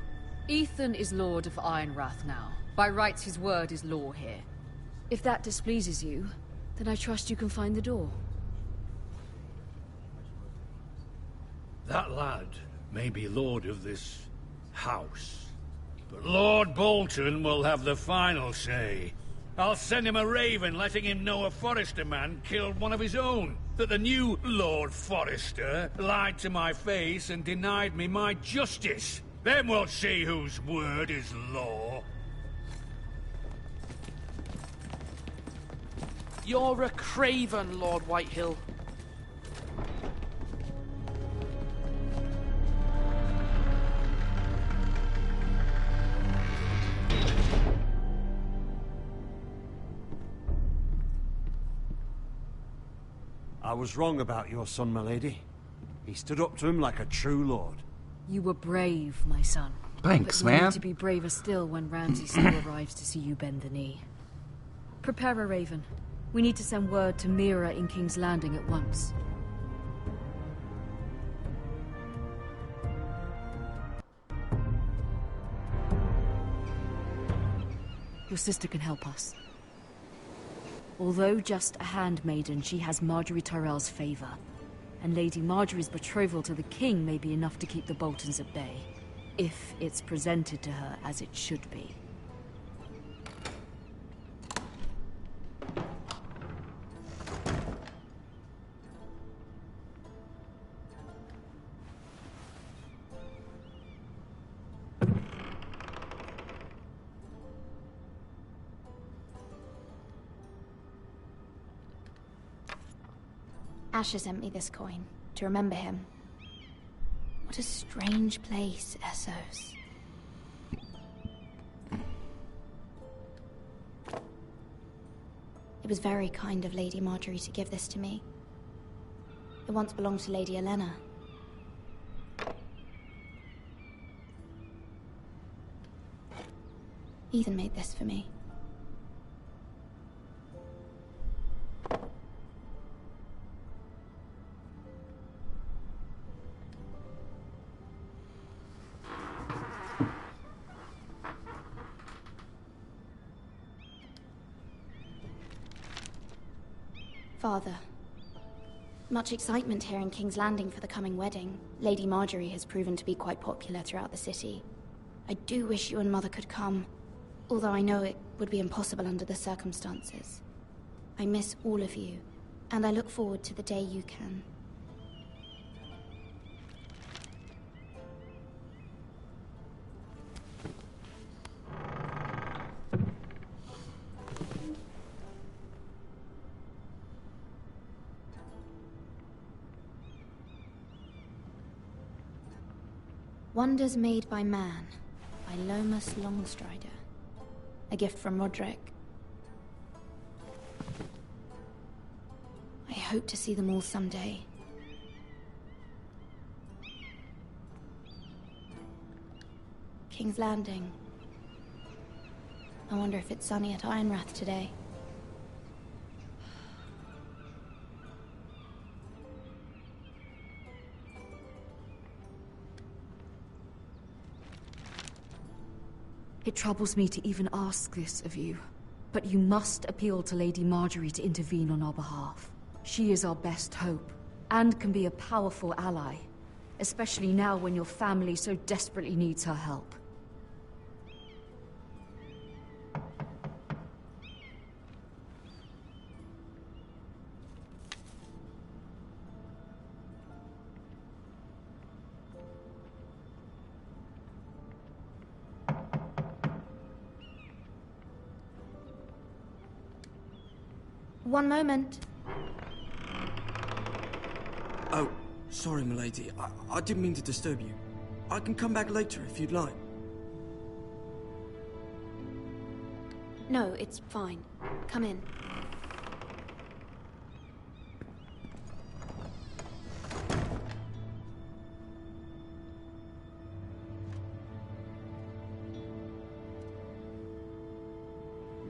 Ethan is Lord of Ironrath now. By rights, his word is law here. If that displeases you, then I trust you can find the door. That lad may be lord of this house, but Lord Bolton will have the final say. I'll send him a raven letting him know a Forrester man killed one of his own. That the new Lord Forrester lied to my face and denied me my justice. Then we'll see whose word is law. You're a craven, Lord Whitehill. I was wrong about your son, my lady. He stood up to him like a true lord. You were brave, my son. Thanks, but you man. need to be braver still when Ramsay still arrives to see you bend the knee. Prepare a raven. We need to send word to Mira in King's Landing at once. Your sister can help us. Although just a handmaiden, she has Marjorie Tyrell's favor. And Lady Marjorie's betrothal to the king may be enough to keep the Boltons at bay. If it's presented to her as it should be. Asher sent me this coin, to remember him. What a strange place, Essos. It was very kind of Lady Marjorie to give this to me. It once belonged to Lady Elena. Ethan made this for me. Father, much excitement here in King's Landing for the coming wedding. Lady Marjorie has proven to be quite popular throughout the city. I do wish you and Mother could come, although I know it would be impossible under the circumstances. I miss all of you, and I look forward to the day you can. Wonders Made by Man, by Lomas Longstrider. A gift from Roderick. I hope to see them all someday. King's Landing. I wonder if it's sunny at Ironrath today. It troubles me to even ask this of you, but you must appeal to Lady Marjorie to intervene on our behalf. She is our best hope, and can be a powerful ally, especially now when your family so desperately needs her help. One moment. Oh, sorry, milady. I didn't mean to disturb you. I can come back later if you'd like. No, it's fine. Come in.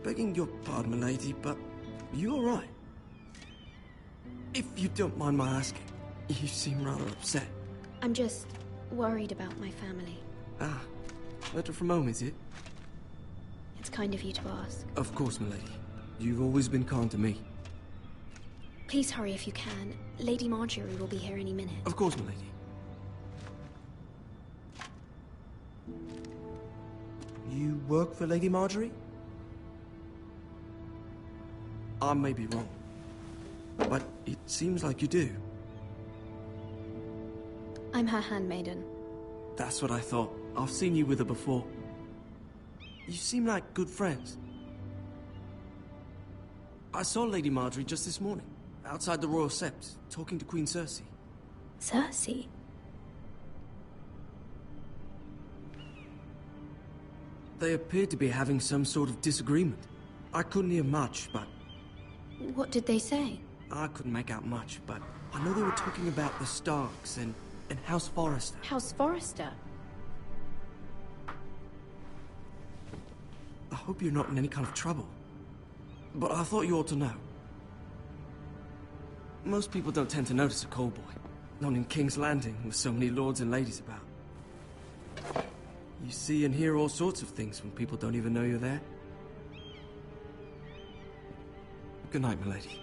Begging your pardon, milady, but you all right? If you don't mind my asking, you seem rather upset. I'm just worried about my family. Ah, letter from home, is it? It's kind of you to ask. Of course, milady. You've always been kind to me. Please hurry if you can. Lady Marjorie will be here any minute. Of course, milady. You work for Lady Marjorie? I may be wrong, but it seems like you do. I'm her handmaiden. That's what I thought. I've seen you with her before. You seem like good friends. I saw Lady Marjorie just this morning, outside the Royal Sept, talking to Queen Cersei. Cersei? They appeared to be having some sort of disagreement. I couldn't hear much, but... What did they say? I couldn't make out much, but I know they were talking about the Starks and House Forrester. House Forrester? I hope you're not in any kind of trouble. But I thought you ought to know. Most people don't tend to notice a callboy. Not in King's Landing, with so many lords and ladies about. You see and hear all sorts of things when people don't even know you're there. Good night, milady.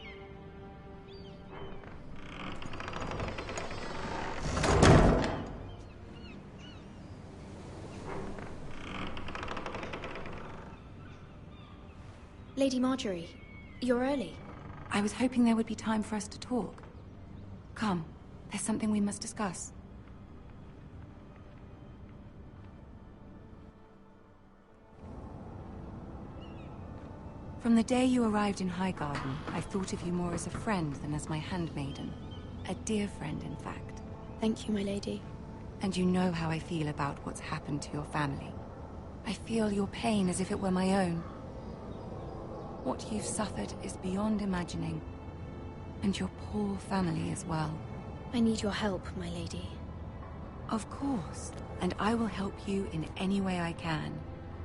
Lady Marjorie, you're early. I was hoping there would be time for us to talk. Come, there's something we must discuss. From the day you arrived in Highgarden, I've thought of you more as a friend than as my handmaiden. A dear friend, in fact. Thank you, my lady. And you know how I feel about what's happened to your family. I feel your pain as if it were my own. What you've suffered is beyond imagining. And your poor family as well. I need your help, my lady. Of course. And I will help you in any way I can.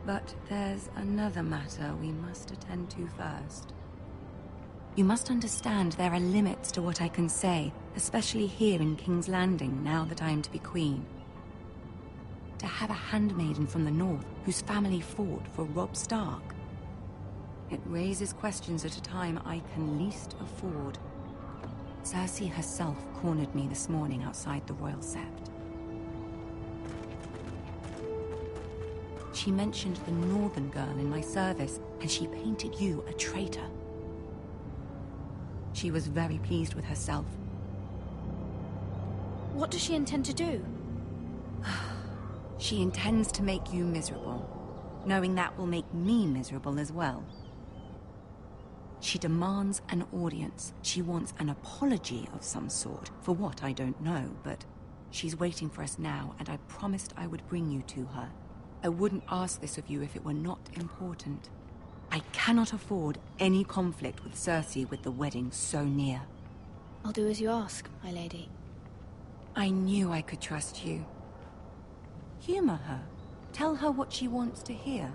But there's another matter we must attend to first. You must understand there are limits to what I can say, especially here in King's Landing, now that I am to be queen. To have a handmaiden from the north whose family fought for Robb Stark. It raises questions at a time I can least afford. Cersei herself cornered me this morning outside the Royal Sept. She mentioned the northern girl in my service, and she painted you a traitor. She was very pleased with herself. What does she intend to do? She intends to make you miserable, knowing that will make me miserable as well. She demands an audience. She wants an apology of some sort, for what I don't know, but she's waiting for us now, and I promised I would bring you to her. I wouldn't ask this of you if it were not important. I cannot afford any conflict with Cersei with the wedding so near. I'll do as you ask, my lady. I knew I could trust you. Humor her. Tell her what she wants to hear.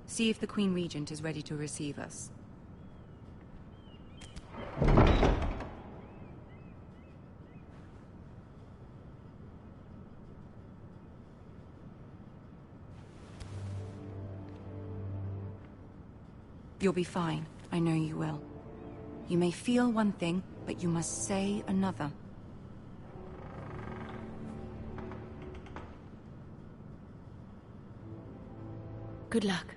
See if the Queen Regent is ready to receive us. You'll be fine. I know you will. You may feel one thing, but you must say another. Good luck.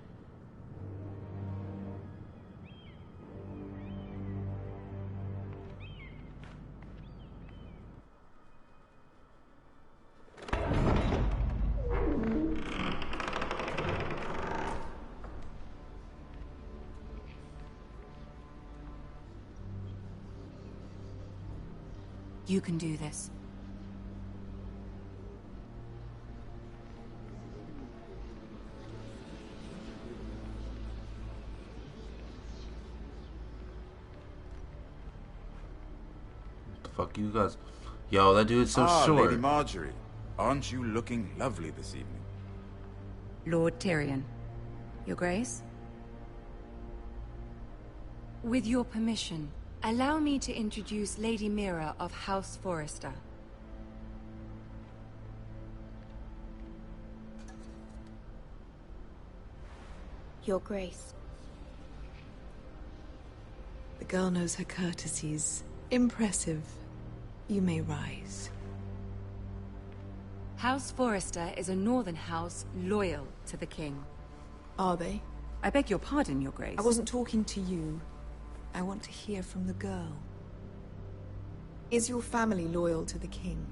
You can do this. What the fuck you guys? Yo, that dude's so short. Lady Marjorie, aren't you looking lovely this evening? Lord Tyrion. Your Grace? With your permission, allow me to introduce Lady Mira of House Forrester. Your Grace. The girl knows her courtesies. Impressive. You may rise. House Forrester is a northern house loyal to the king. Are they? I beg your pardon, Your Grace. I wasn't talking to you. I want to hear from the girl. Is your family loyal to the king?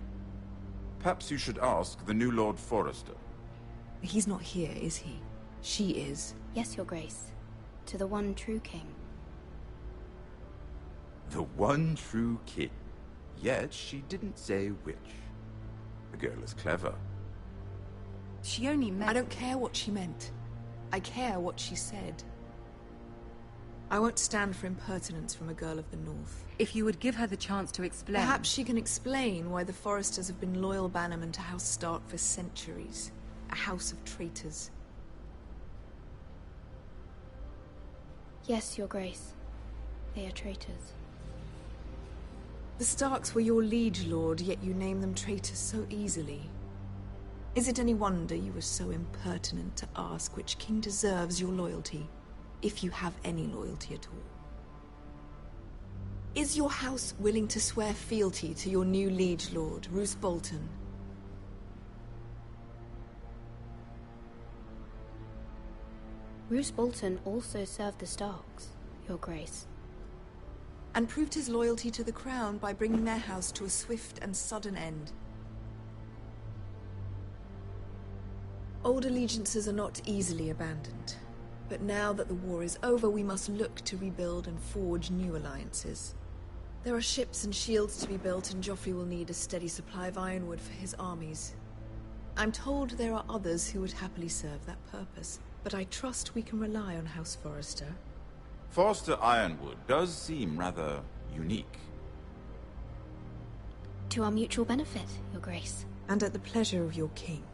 Perhaps you should ask the new Lord Forrester. He's not here, is he? She is. Yes, Your Grace. To the one true king. The one true king. Yet she didn't say which. The girl is clever. She only meant... I don't care what she meant. I care what she said. I won't stand for impertinence from a girl of the North. If you would give her the chance to explain... Perhaps she can explain why the Forresters have been loyal bannermen to House Stark for centuries. A house of traitors. Yes, Your Grace. They are traitors. The Starks were your liege lord, yet you name them traitors so easily. Is it any wonder you were so impertinent to ask which king deserves your loyalty, if you have any loyalty at all? Is your house willing to swear fealty to your new liege lord, Roose Bolton? Roose Bolton also served the Starks, Your Grace. And proved his loyalty to the crown by bringing their house to a swift and sudden end. Old allegiances are not easily abandoned. But now that the war is over, we must look to rebuild and forge new alliances. There are ships and shields to be built, and Joffrey will need a steady supply of ironwood for his armies. I'm told there are others who would happily serve that purpose, but I trust we can rely on House Forrester. Forrester Ironwood does seem rather unique. To our mutual benefit, Your Grace. And at the pleasure of your king.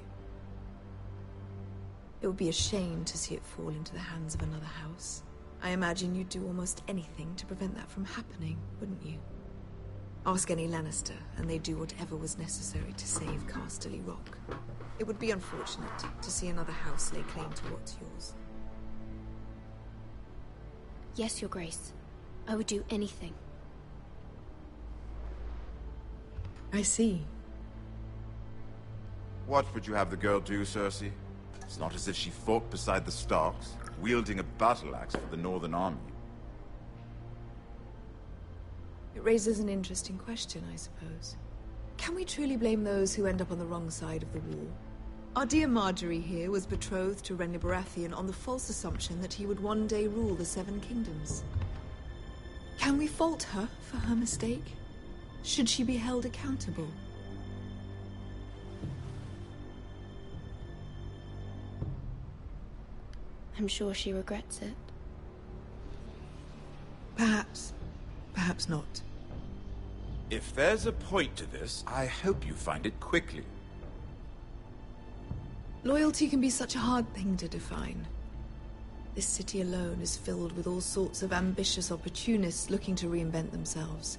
It would be a shame to see it fall into the hands of another house. I imagine you'd do almost anything to prevent that from happening, wouldn't you? Ask any Lannister, and they'd do whatever was necessary to save Casterly Rock. It would be unfortunate to see another house lay claim to what's yours. Yes, Your Grace. I would do anything. I see. What would you have the girl do, Cersei? It's not as if she fought beside the Starks, wielding a battle axe for the Northern Army. It raises an interesting question, I suppose. Can we truly blame those who end up on the wrong side of the war? Our dear Marjorie here was betrothed to Renly Baratheon on the false assumption that he would one day rule the Seven Kingdoms. Can we fault her for her mistake? Should she be held accountable? I'm sure she regrets it. Perhaps. Perhaps not. If there's a point to this, I hope you find it quickly. Loyalty can be such a hard thing to define. This city alone is filled with all sorts of ambitious opportunists looking to reinvent themselves,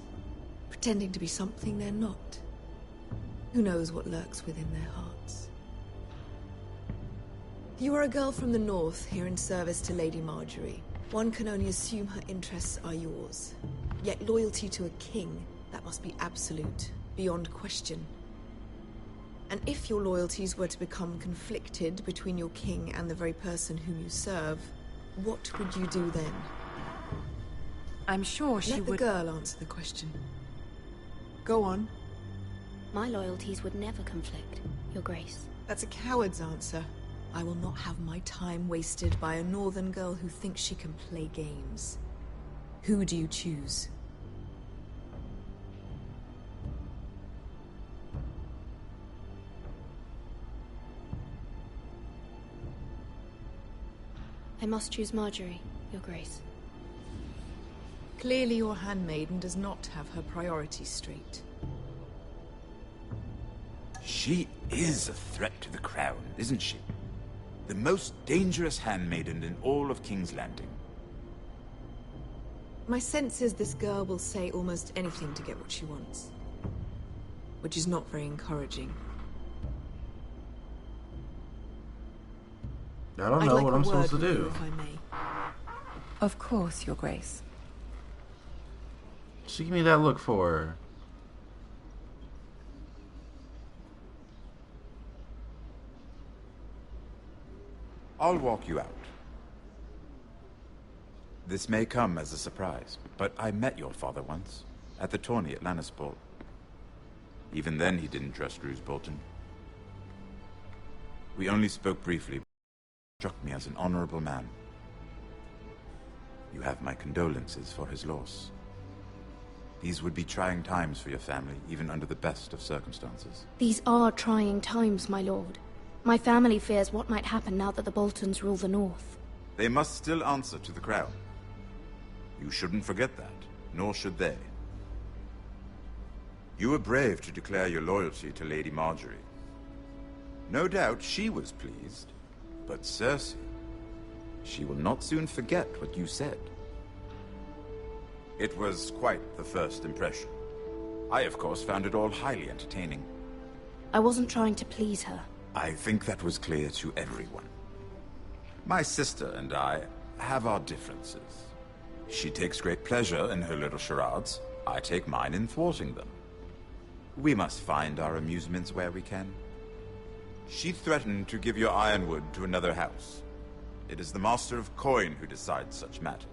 pretending to be something they're not. Who knows what lurks within their hearts? You are a girl from the north, here in service to Lady Marjorie. One can only assume her interests are yours. Yet loyalty to a king, that must be absolute, beyond question. And if your loyalties were to become conflicted between your king and the very person whom you serve, what would you do then? I'm sure she would... Let the girl answer the question. Go on. My loyalties would never conflict, Your Grace. That's a coward's answer. I will not have my time wasted by a northern girl who thinks she can play games. Who do you choose? I must choose Marjorie, Your Grace. Clearly your handmaiden does not have her priorities straight. She is a threat to the crown, isn't she? The most dangerous handmaiden in all of King's Landing. My sense is this girl will say almost anything to get what she wants. Which is not very encouraging. I don't know what I'm supposed to do. If I may. Of course, Your Grace. She give me that look for her. I'll walk you out. This may come as a surprise, but I met your father once, at the tourney at Lannisport. Even then he didn't trust Roose Bolton. We only spoke briefly, but he struck me as an honorable man. You have my condolences for his loss. These would be trying times for your family, even under the best of circumstances. These are trying times, my lord. My family fears what might happen now that the Boltons rule the North. They must still answer to the crown. You shouldn't forget that, nor should they. You were brave to declare your loyalty to Lady Marjorie. No doubt she was pleased, but Cersei, she will not soon forget what you said. It was quite the first impression. I, of course, found it all highly entertaining. I wasn't trying to please her. I think that was clear to everyone. My sister and I have our differences. She takes great pleasure in her little charades. I take mine in thwarting them. We must find our amusements where we can. She threatened to give your ironwood to another house. It is the Master of Coin who decides such matters.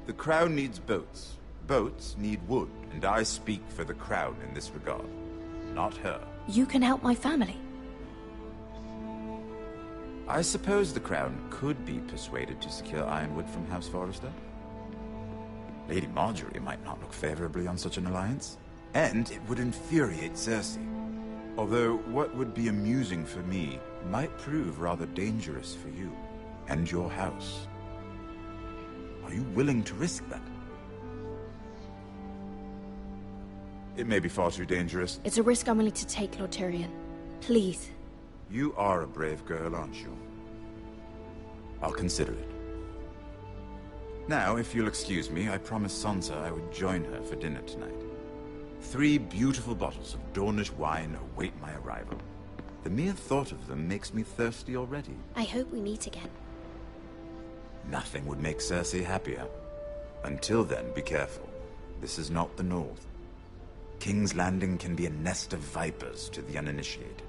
The crown needs boats. Boats need wood, and I speak for the crown in this regard, not her. You can help my family. I suppose the crown could be persuaded to secure ironwood from House Forrester. Lady Marjorie might not look favorably on such an alliance, and it would infuriate Cersei. Although what would be amusing for me might prove rather dangerous for you and your house. Are you willing to risk that? It may be far too dangerous. It's a risk I'm willing to take, Lord Tyrion. Please. You are a brave girl, aren't you? I'll consider it. Now, if you'll excuse me, I promised Sansa I would join her for dinner tonight. 3 beautiful bottles of Dornish wine await my arrival. The mere thought of them makes me thirsty already. I hope we meet again. Nothing would make Cersei happier. Until then, be careful. This is not the North. King's Landing can be a nest of vipers to the uninitiated.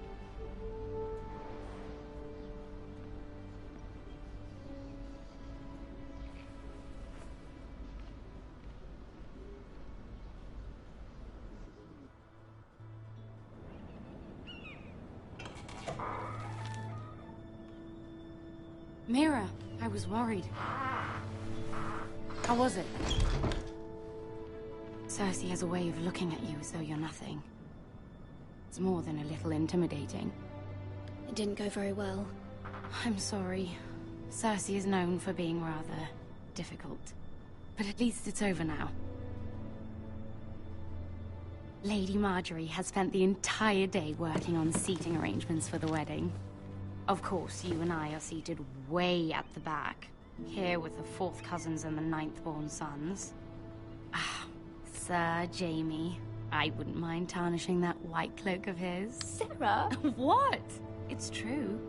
Mira, I was worried. How was it? Cersei has a way of looking at you as though you're nothing. It's more than a little intimidating. It didn't go very well. I'm sorry. Cersei is known for being rather difficult. But at least it's over now. Lady Marjorie has spent the entire day working on seating arrangements for the wedding. Of course, you and I are seated way at the back. Here with the 4th cousins and the 9th-born sons. Ah, Sir Jaime. I wouldn't mind tarnishing that white cloak of his. Sarah! What? It's true.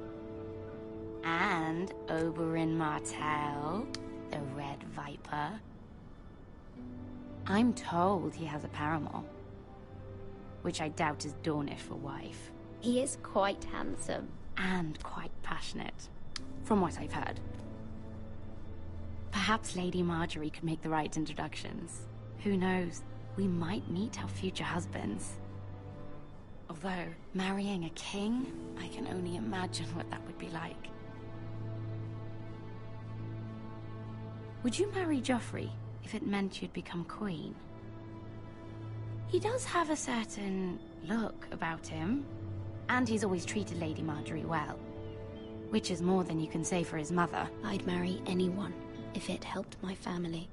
And Oberyn Martell. the Red Viper. I'm told he has a paramour, which I doubt is Dornish for wife. He is quite handsome. And quite passionate, from what I've heard. Perhaps Lady Marjorie could make the right introductions. Who knows? We might meet our future husbands. Although, marrying a king, I can only imagine what that would be like. Would you marry Joffrey if it meant you'd become queen? He does have a certain look about him, and he's always treated Lady Marjorie well. Which is more than you can say for his mother. I'd marry anyone if it helped my family.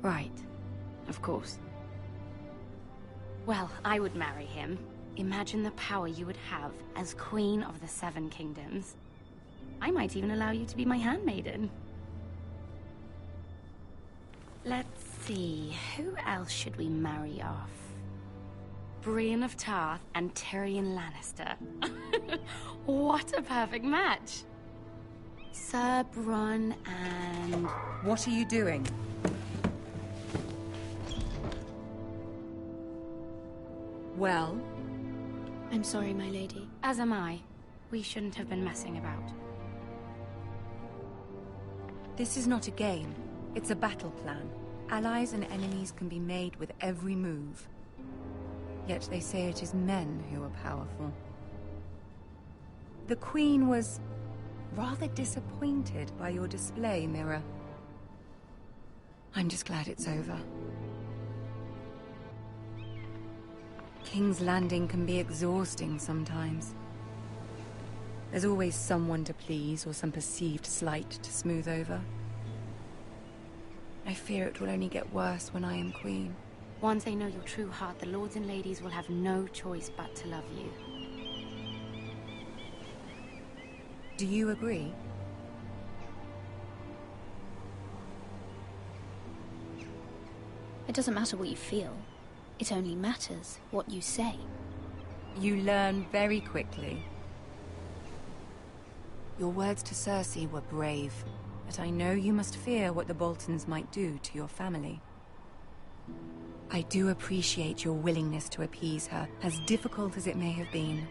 Right. Of course. Well, I would marry him. Imagine the power you would have as Queen of the Seven Kingdoms. I might even allow you to be my handmaiden. Let's see, who else should we marry off? Brienne of Tarth and Tyrion Lannister. What a perfect match! Sir Bronn and... What are you doing? Well? I'm sorry, my lady. As am I. We shouldn't have been messing about. This is not a game. It's a battle plan. Allies and enemies can be made with every move. Yet they say it is men who are powerful. The Queen was rather disappointed by your display, Mira. I'm just glad it's over. King's Landing can be exhausting sometimes. There's always someone to please or some perceived slight to smooth over. I fear it will only get worse when I am queen. Once they know your true heart, the lords and ladies will have no choice but to love you. Do you agree? It doesn't matter what you feel. It only matters what you say. You learn very quickly. Your words to Cersei were brave, but I know you must fear what the Boltons might do to your family. I do appreciate your willingness to appease her, as difficult as it may have been.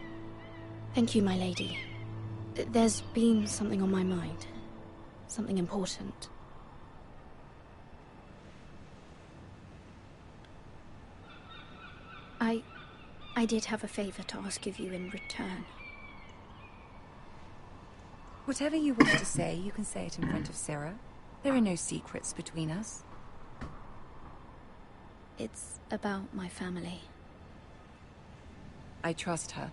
Thank you, my lady. There's been something on my mind. Something important. I did have a favor to ask of you in return. Whatever you wish to say, you can say it in front of Sarah. There are no secrets between us. It's about my family. I trust her.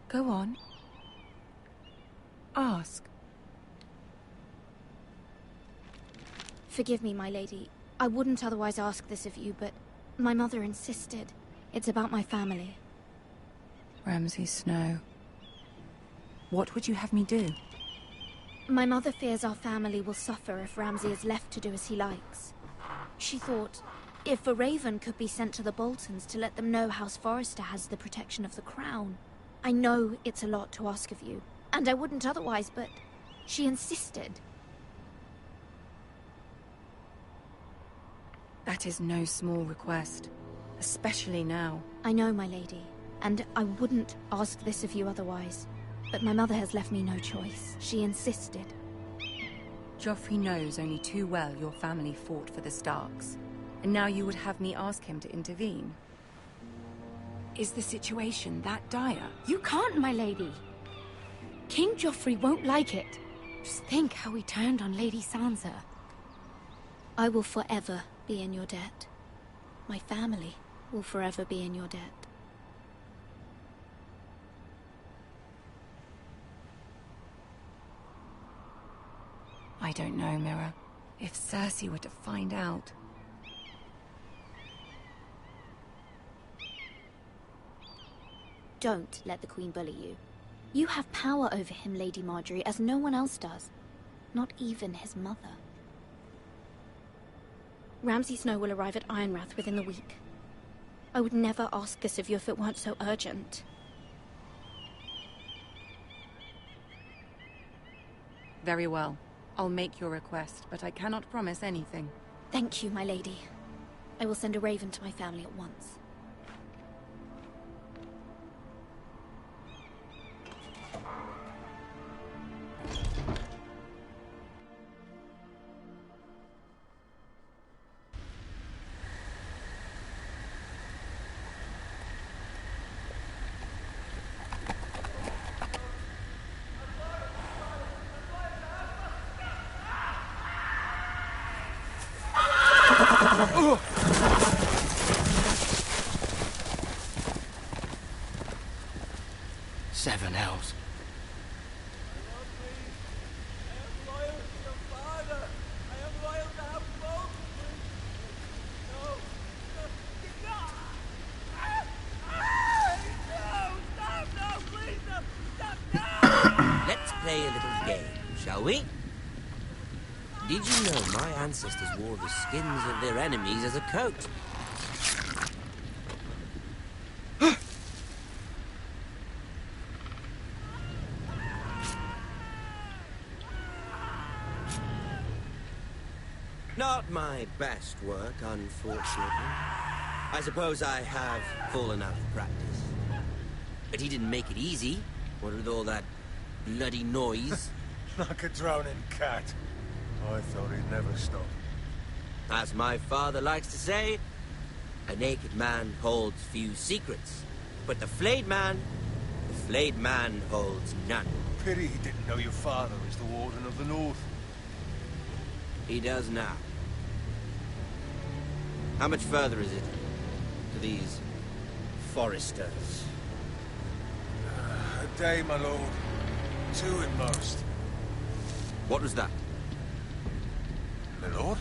Go on. Ask. Forgive me, my lady. I wouldn't otherwise ask this of you, but my mother insisted. It's about my family. Ramsay Snow. What would you have me do? My mother fears our family will suffer if Ramsay is left to do as he likes. She thought, if a raven could be sent to the Boltons to let them know House Forrester has the protection of the crown. I know it's a lot to ask of you, and I wouldn't otherwise, but she insisted. That is no small request, especially now. I know, my lady, and I wouldn't ask this of you otherwise. But my mother has left me no choice. She insisted. Joffrey knows only too well your family fought for the Starks, and now you would have me ask him to intervene. Is the situation that dire? You can't, my lady. King Joffrey won't like it. Just think how he turned on Lady Sansa. I will forever be in your debt. My family will forever be in your debt. I don't know, Mira. If Cersei were to find out... Don't let the Queen bully you. You have power over him, Lady Marjorie, as no one else does. Not even his mother. Ramsay Snow will arrive at Ironrath within the week. I would never ask this of you if it weren't so urgent. Very well. I'll make your request, but I cannot promise anything. Thank you, my lady. I will send a raven to my family at once. Seven hells. Let's play a little game, shall we? Did you know my ancestors wore the skins of their enemies as a coat? Not my best work, unfortunately. I suppose I have fallen out of practice. But he didn't make it easy, what with all that bloody noise. Like a drowning cat. I thought he'd never stop. As my father likes to say, a naked man holds few secrets. But the flayed man holds none. Pity he didn't know your father is the Warden of the North. He does now. How much further is it to these Forresters? A day, my lord. 2 at most. What was that? My lord?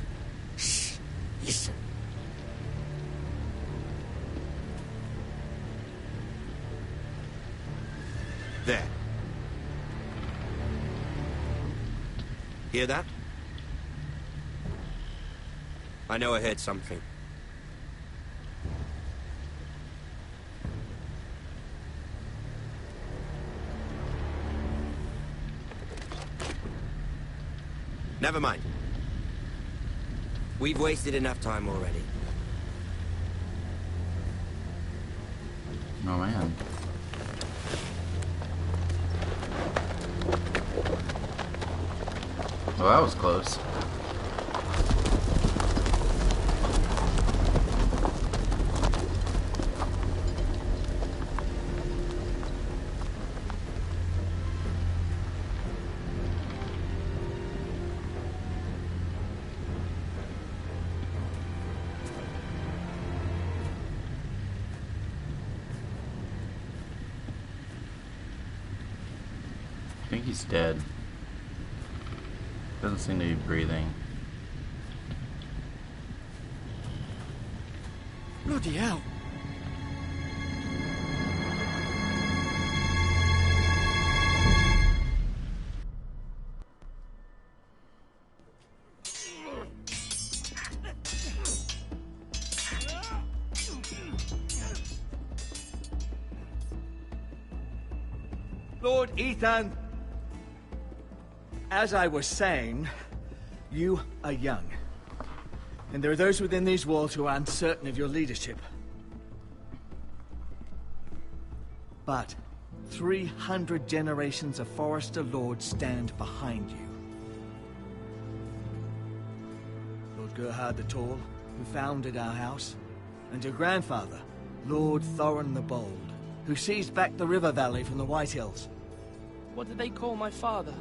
Shh! Listen. There. Hear that? I know I heard something. Never mind. We've wasted enough time already. Oh, man. Well, that was close. I think he's dead. Doesn't seem to be breathing. Bloody hell! Lord Ethan! As I was saying, you are young. And there are those within these walls who are uncertain of your leadership. But 300 generations of Forrester lords stand behind you. Lord Gerhard the Tall, who founded our house, and your grandfather, Lord Thorin the Bold, who seized back the river valley from the White Hills. What did they call my father?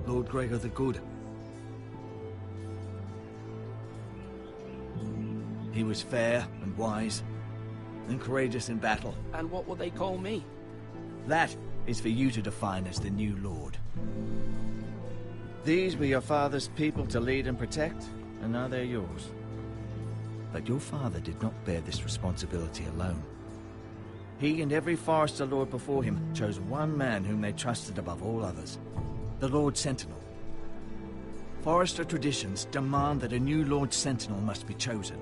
Lord Gregor the Good. He was fair and wise, and courageous in battle. And what will they call me? That is for you to define as the new lord. These were your father's people to lead and protect, and now they're yours. But your father did not bear this responsibility alone. He and every Forrester lord before him chose one man whom they trusted above all others. The Lord Sentinel. Forrester traditions demand that a new Lord Sentinel must be chosen.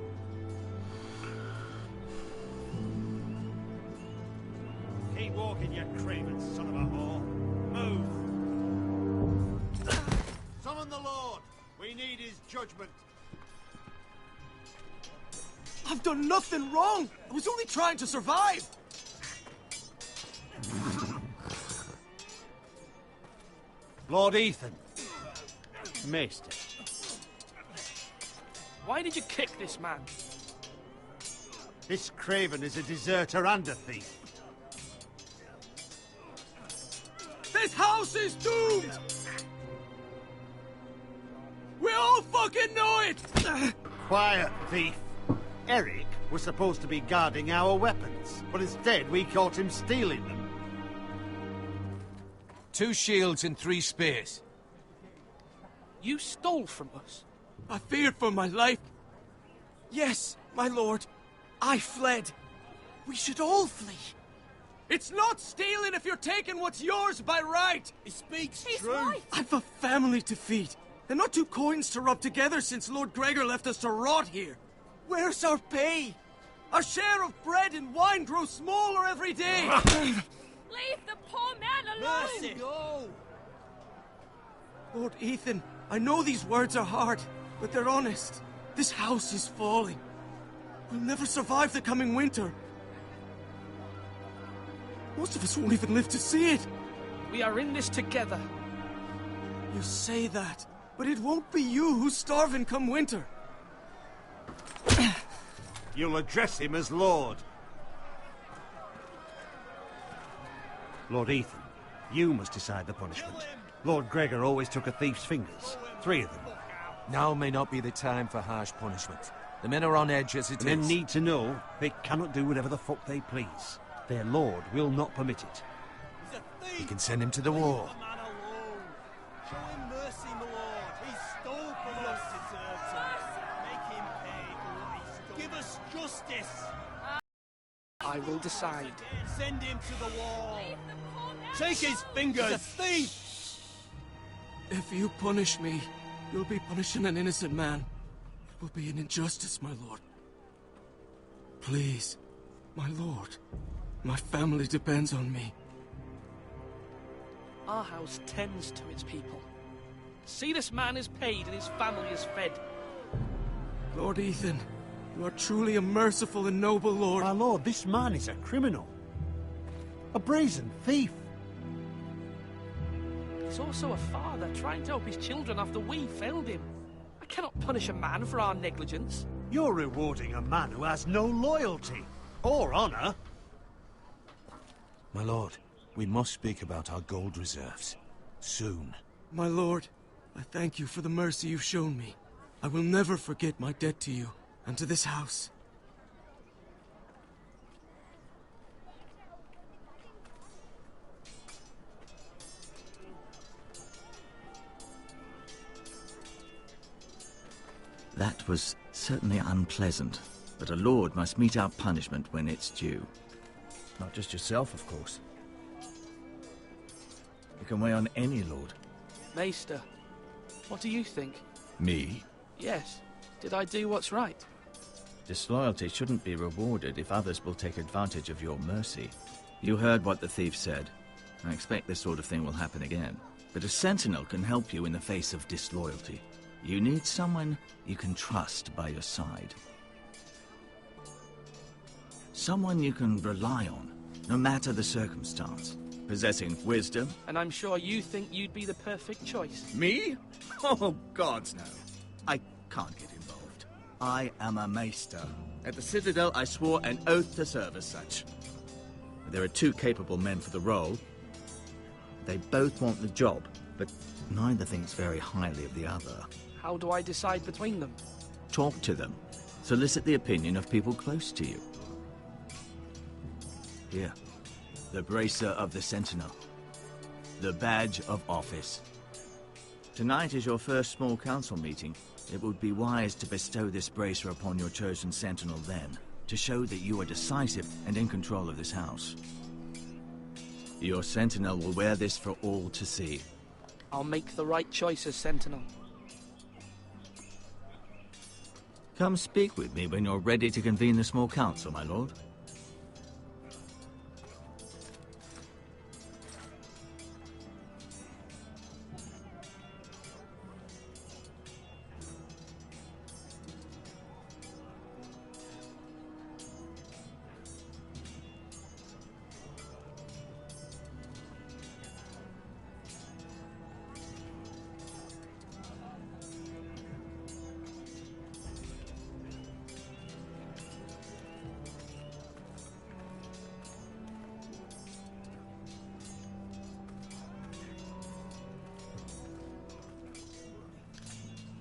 judgment. I've done nothing wrong! I was only trying to survive! Lord Ethan. Maester. Why did you kick this man? This Craven is a deserter and a thief. This house is doomed! We all fucking know it! Quiet, thief. Eric was supposed to be guarding our weapons, but instead we caught him stealing them. 2 shields and 3 spears. You stole from us. I feared for my life. Yes, my lord. I fled. We should all flee. It's not stealing if you're taking what's yours by right. He speaks He's true. right. I've a family to feed. And not 2 coins to rub together since Lord Gregor left us to rot here. Where's our pay? Our share of bread and wine grows smaller every day. Leave the poor man alone! Mercy. No! Lord Ethan, I know these words are hard, but they're honest. This house is falling. We'll never survive the coming winter. Most of us won't even live to see it. We are in this together. You say that, but it won't be you who's starving come winter. You'll address him as Lord. Lord Ethan, you must decide the punishment. Lord Gregor always took a thief's fingers. 3 of them. Now may not be the time for harsh punishment. The men are on edge as it is. Men need to know they cannot do whatever the fuck they please. Their lord will not permit it. You can send him to the war. Show him mercy, my lord. He stole from us. Deserves it. Make him pay for what he stole. Give us justice. I will decide. Send him to the wall. Take his fingers. He's a thief. If you punish me, you'll be punishing an innocent man. It will be an injustice, my lord. Please, my lord. My family depends on me. Our house tends to its people. See, this man is paid and his family is fed. Lord Ethan, you are truly a merciful and noble lord. My lord, this man is a criminal. A brazen thief. He's also a father trying to help his children after we failed him. I cannot punish a man for our negligence. You're rewarding a man who has no loyalty or honor. My lord, we must speak about our gold reserves. Soon. My lord, I thank you for the mercy you've shown me. I will never forget my debt to you and to this house. That was certainly unpleasant, but a lord must mete out punishment when it's due. Not just yourself, of course. You can weigh on any lord. Maester, what do you think? Me? Yes. Did I do what's right? Disloyalty shouldn't be rewarded if others will take advantage of your mercy. You heard what the thief said. I expect this sort of thing will happen again. But a sentinel can help you in the face of disloyalty. You need someone you can trust by your side. Someone you can rely on, no matter the circumstance. Possessing wisdom. And I'm sure you think you'd be the perfect choice. Me? Oh, gods no. I can't get involved. I am a maester. At the Citadel, I swore an oath to serve as such. There are 2 capable men for the role. They both want the job, but neither thinks very highly of the other. How do I decide between them? Talk to them. Solicit the opinion of people close to you. Here. The Bracer of the Sentinel. The Badge of Office. Tonight is your first small council meeting. It would be wise to bestow this bracer upon your chosen sentinel then, to show that you are decisive and in control of this house. Your sentinel will wear this for all to see. I'll make the right choice as sentinel. Come speak with me when you're ready to convene the small council, my lord.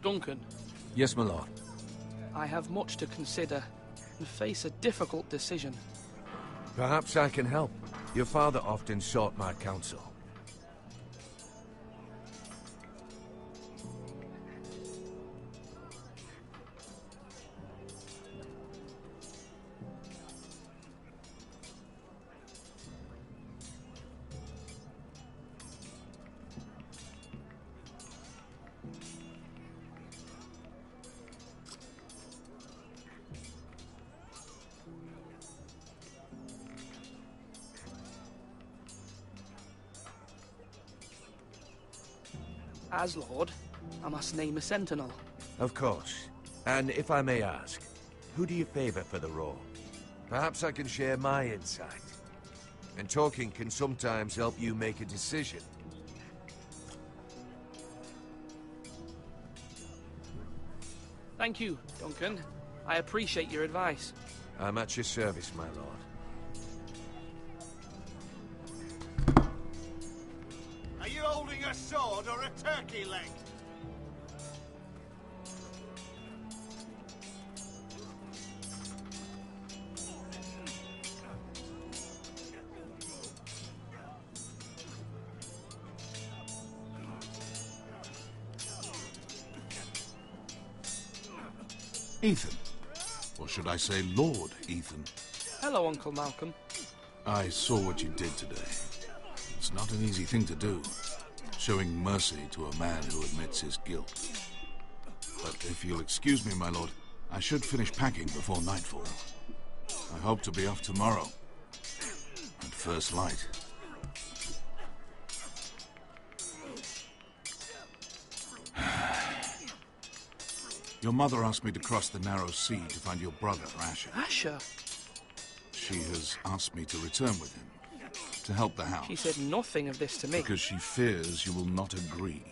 Duncan, Yes, my lord. I have much to consider and face a difficult decision. Perhaps I can help. Your father often sought my counsel. As Lord, I must name a sentinel. Of course. And if I may ask, who do you favor for the role? Perhaps I can share my insight. And talking can sometimes help you make a decision. Thank you, Duncan. I appreciate your advice. I'm at your service, my lord. Are you holding a sword or a turkey leg? Ethan. Or should I say Lord Ethan? Hello, Uncle Malcolm. I saw what you did today. It's not an easy thing to do, showing mercy to a man who admits his guilt. But if you'll excuse me, my lord, I should finish packing before nightfall. I hope to be off tomorrow, at first light. Your mother asked me to cross the narrow sea to find your brother, Asher. Asher? She has asked me to return with him, to help the house. She said nothing of this to me. Because she fears you will not agree.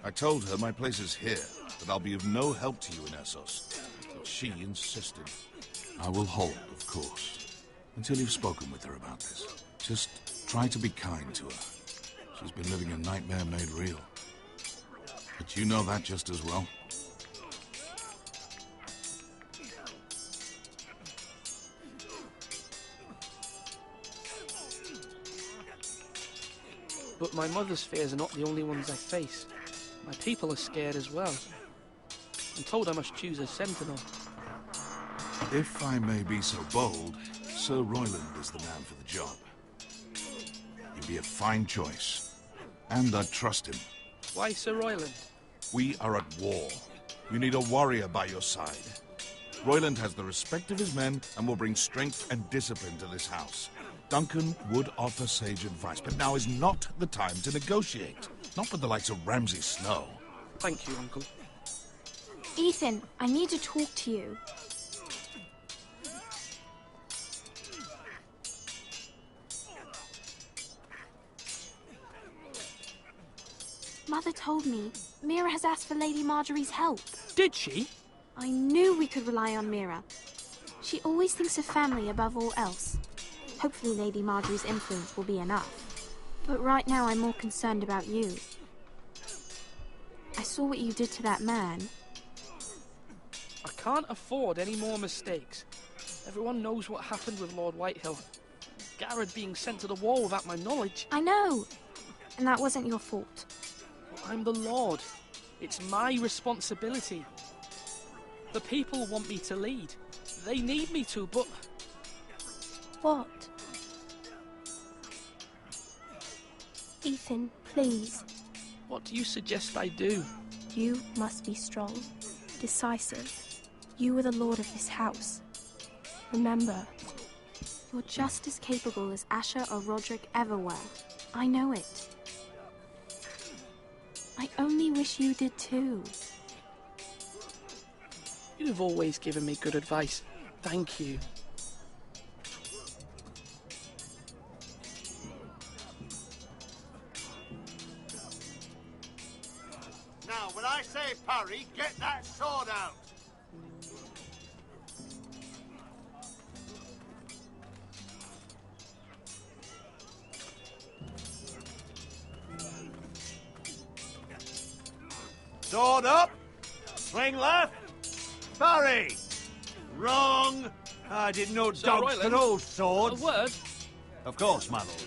I told her my place is here, that I'll be of no help to you in Essos. But she insisted. I will hold, of course, until you've spoken with her about this. Just try to be kind to her. She's been living a nightmare made real. But you know that just as well. But my mother's fears are not the only ones I face. My people are scared as well. I'm told I must choose a sentinel. If I may be so bold, Sir Royland is the man for the job. He'd be a fine choice. And I'd trust him. Why Sir Royland? We are at war. You need a warrior by your side. Royland has the respect of his men and will bring strength and discipline to this house. Duncan would offer sage advice, but now is not the time to negotiate. Not with the likes of Ramsay Snow. Thank you, Uncle. Ethan, I need to talk to you. Mother told me Mira has asked for Lady Marjorie's help. Did she? I knew we could rely on Mira. She always thinks of family above all else. Hopefully Lady Marjorie's influence will be enough. But right now I'm more concerned about you. I saw what you did to that man. I can't afford any more mistakes. Everyone knows what happened with Lord Whitehill. Garrett being sent to the war without my knowledge. I know. And that wasn't your fault. I'm the Lord. It's my responsibility. The people want me to lead. They need me to, but... What? Ethan, please. What do you suggest I do? You must be strong, decisive. You are the lord of this house. Remember, you're just as capable as Asher or Roderick ever were. I know it. I only wish you did too. You've always given me good advice. Thank you. Now, when I say parry, get that sword out! Sword up, Swing left. Parry. Wrong. I didn't know Sir dogs Royland, could hold swords. A word? Of course, my lord.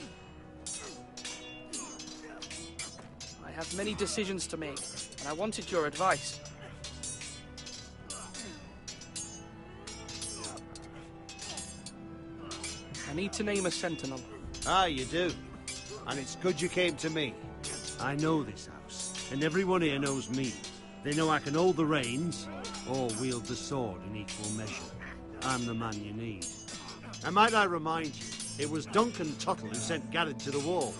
I have many decisions to make, and I wanted your advice. I need to name a sentinel. Ah, you do. And it's good you came to me. I know this house, and everyone here knows me. They know I can hold the reins, or wield the sword in equal measure. I'm the man you need. And might I remind you, it was Duncan Tuttle who sent Garrett to the wall.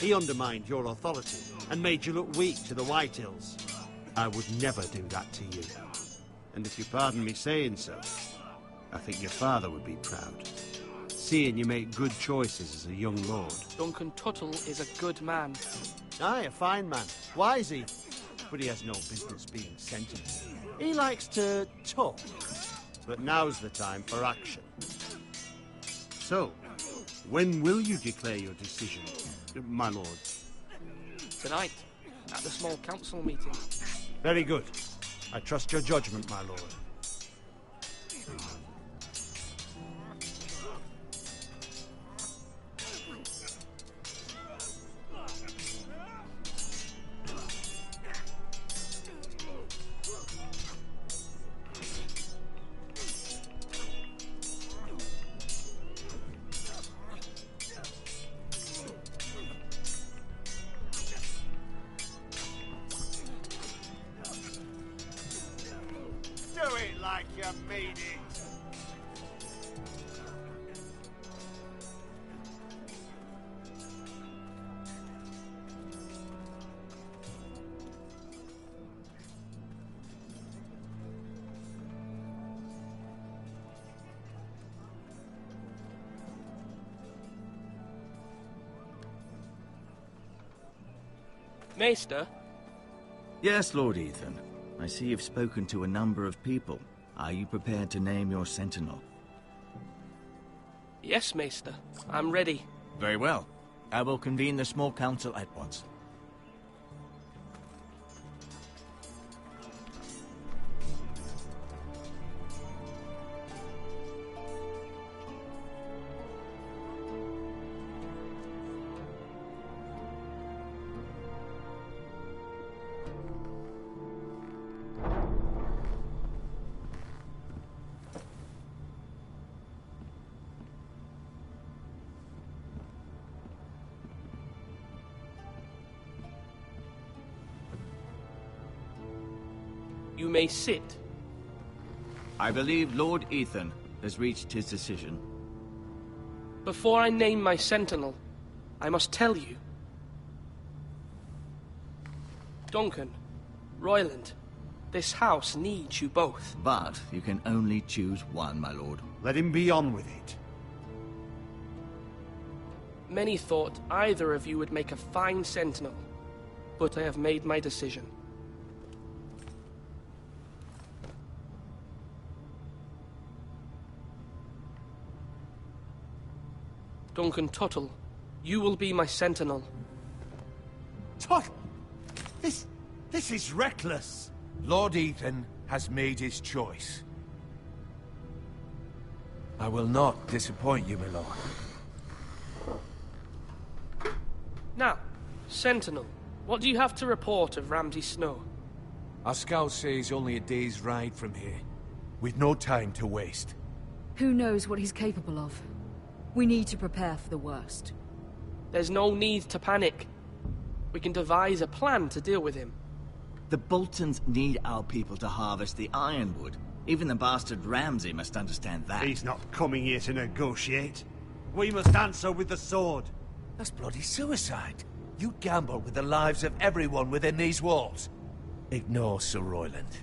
He undermined your authority, and made you look weak to the Whitehills. I would never do that to you. And if you pardon me saying so, I think your father would be proud. Seeing you make good choices as a young lord. Duncan Tuttle is a good man. Aye, a fine man. Wise he. But he has no business being sentenced. He likes to talk. But now's the time for action. So, when will you declare your decision, my lord? Tonight, at the small council meeting. Very good. I trust your judgment, my lord. Do it like you mean it. Maester? Yes, Lord Ethan. I see you've spoken to a number of people. Are you prepared to name your sentinel? Yes, Maester. I'm ready. Very well. I will convene the small council at once. You may sit. I believe Lord Ethan has reached his decision. Before I name my sentinel, I must tell you. Duncan, Royland, this house needs you both. But you can only choose one, my lord. Let him be on with it. Many thought either of you would make a fine sentinel, but I have made my decision. Duncan Tuttle, you will be my sentinel. Tuttle! This is reckless. Lord Ethan has made his choice. I will not disappoint you, my lord. Now, Sentinel, what do you have to report of Ramsay Snow? Our scouts say he's only a day's ride from here, with no time to waste. Who knows what he's capable of? We need to prepare for the worst. There's no need to panic. We can devise a plan to deal with him. The Boltons need our people to harvest the ironwood. Even the bastard Ramsay must understand that. He's not coming here to negotiate. We must answer with the sword. That's bloody suicide. You gamble with the lives of everyone within these walls. Ignore Sir Royland.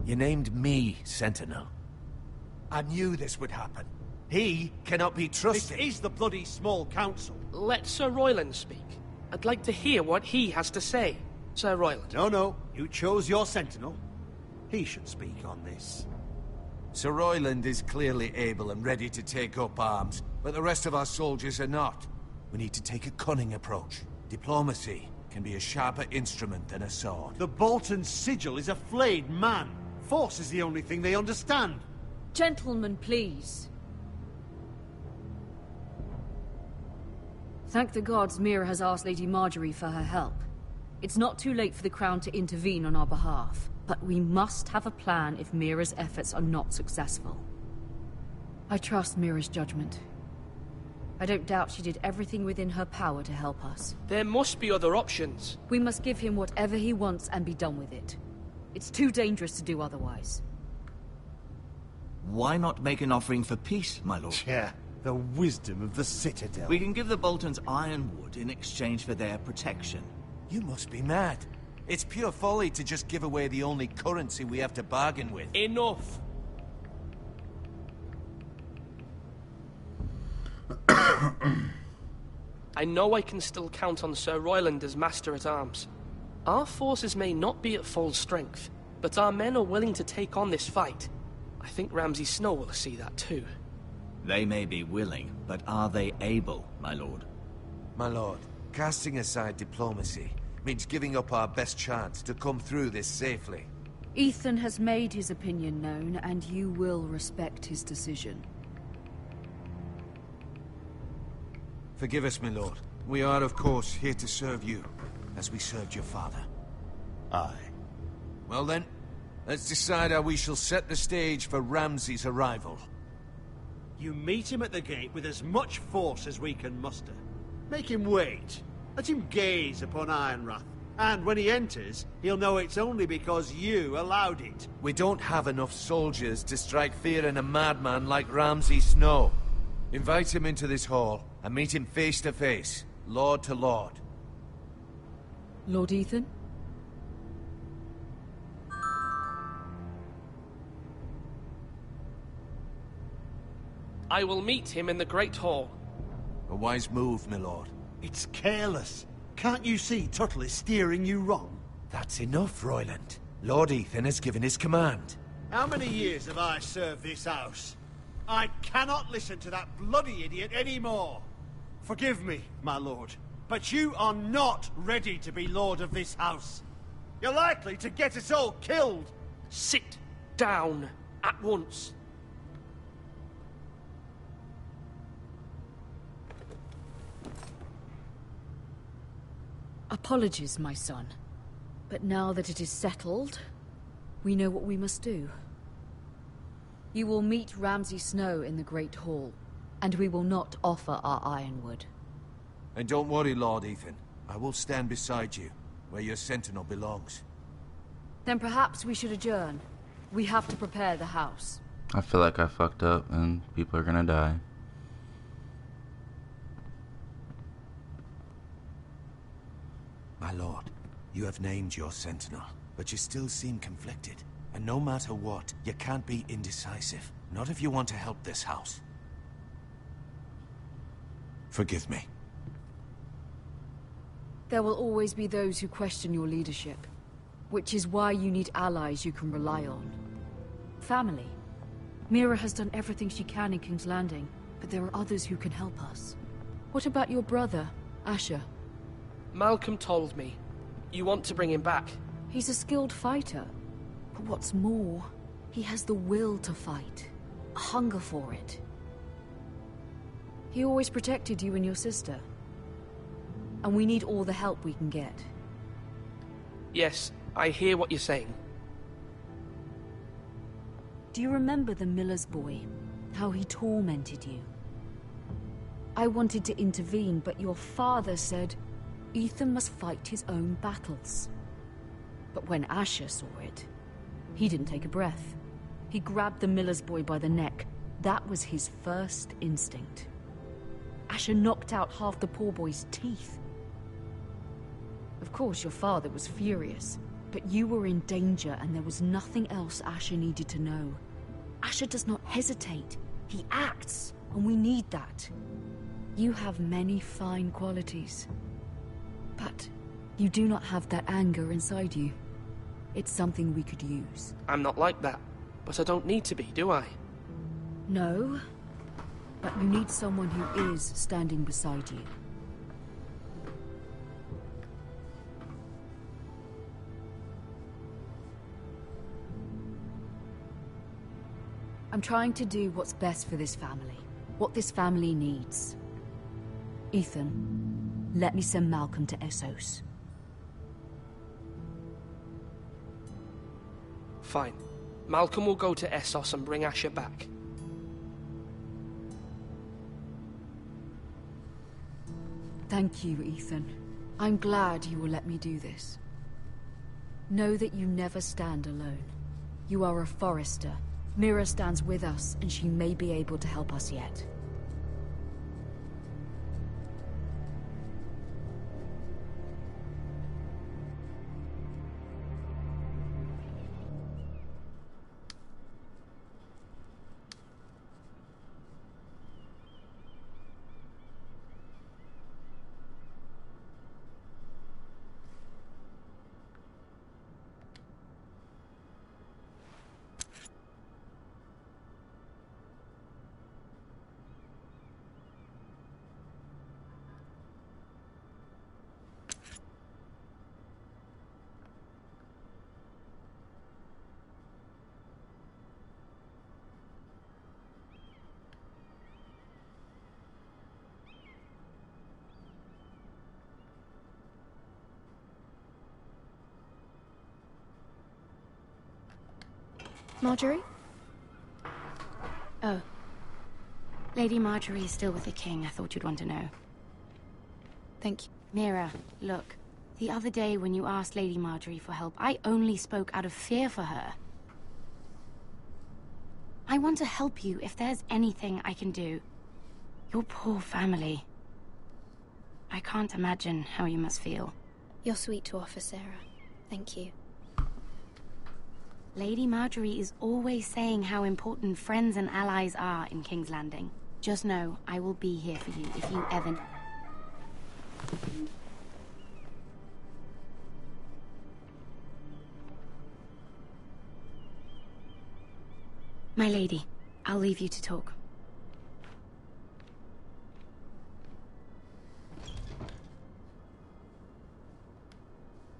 You named me Sentinel. I knew this would happen. He cannot be trusted. This is the bloody small council. Let Sir Royland speak. I'd like to hear what he has to say. Sir Royland. No. You chose your sentinel. He should speak on this. Sir Royland is clearly able and ready to take up arms, but the rest of our soldiers are not. We need to take a cunning approach. Diplomacy. can be a sharper instrument than a sword. The Bolton sigil is a flayed man. Force is the only thing they understand. Gentlemen, please. Thank the gods Mira has asked Lady Marjorie for her help. It's not too late for the Crown to intervene on our behalf, but we must have a plan if Mira's efforts are not successful. I trust Mira's judgment. I don't doubt she did everything within her power to help us. There must be other options. We must give him whatever he wants and be done with it. It's too dangerous to do otherwise. Why not make an offering for peace, my lord? Yeah, the wisdom of the Citadel. We can give the Boltons ironwood in exchange for their protection. You must be mad. It's pure folly to just give away the only currency we have to bargain with. Enough! I know I can still count on Sir Royland as Master-at-Arms. Our forces may not be at full strength, but our men are willing to take on this fight. I think Ramsay Snow will see that too. They may be willing, but are they able, my lord? My lord, casting aside diplomacy means giving up our best chance to come through this safely. Ethan has made his opinion known, and you will respect his decision. Forgive us, my lord. We are, of course, here to serve you, as we served your father. Aye. Well then, let's decide how we shall set the stage for Ramsay's arrival. You meet him at the gate with as much force as we can muster. Make him wait. Let him gaze upon Ironrath. And when he enters, he'll know it's only because you allowed it. We don't have enough soldiers to strike fear in a madman like Ramsay Snow. Invite him into this hall, and meet him face to face, lord to lord. Lord Ethan? I will meet him in the Great Hall. A wise move, my lord. It's careless. Can't you see Tuttle is steering you wrong? That's enough, Royland. Lord Ethan has given his command. How many years have I served this house? I cannot listen to that bloody idiot anymore. Forgive me, my lord, but you are not ready to be lord of this house. You're likely to get us all killed. Sit down at once. Apologies, my son. But now that it is settled, we know what we must do. You will meet Ramsay Snow in the Great Hall, and we will not offer our ironwood. And don't worry, Lord Ethan. I will stand beside you, where your sentinel belongs. Then perhaps we should adjourn. We have to prepare the house. I feel like I fucked up and people are gonna die. My lord, you have named your sentinel, but you still seem conflicted. And no matter what, you can't be indecisive. Not if you want to help this house. Forgive me. There will always be those who question your leadership, which is why you need allies you can rely on. Family. Mira has done everything she can in King's Landing, but there are others who can help us. What about your brother, Asher? Malcolm told me. You want to bring him back? He's a skilled fighter. But what's more, he has the will to fight. A hunger for it. He always protected you and your sister. And we need all the help we can get. Yes, I hear what you're saying. Do you remember the miller's boy? How he tormented you? I wanted to intervene, but your father said Ethan must fight his own battles. But when Asher saw it, he didn't take a breath. He grabbed the miller's boy by the neck. That was his first instinct. Asher knocked out half the poor boy's teeth. Of course, your father was furious, but you were in danger and there was nothing else Asher needed to know. Asher does not hesitate. He acts, and we need that. You have many fine qualities. But you do not have that anger inside you. It's something we could use. I'm not like that, but I don't need to be, do I? No, but you need someone who is standing beside you. I'm trying to do what's best for this family. What this family needs. Ethan, let me send Malcolm to Essos. Fine. Malcolm will go to Essos and bring Asher back. Thank you, Ethan. I'm glad you will let me do this. Know that you never stand alone. You are a Forrester. Mira stands with us, and she may be able to help us yet. Marjorie? Oh. Lady Marjorie is still with the king. I thought you'd want to know. Thank you. Mira, look. The other day when you asked Lady Marjorie for help, I only spoke out of fear for her. I want to help you if there's anything I can do. Your poor family. I can't imagine how you must feel. You're sweet to offer, Sarah. Thank you. Lady Marjorie is always saying how important friends and allies are in King's Landing. Just know, I will be here for you if you ever... My lady, I'll leave you to talk.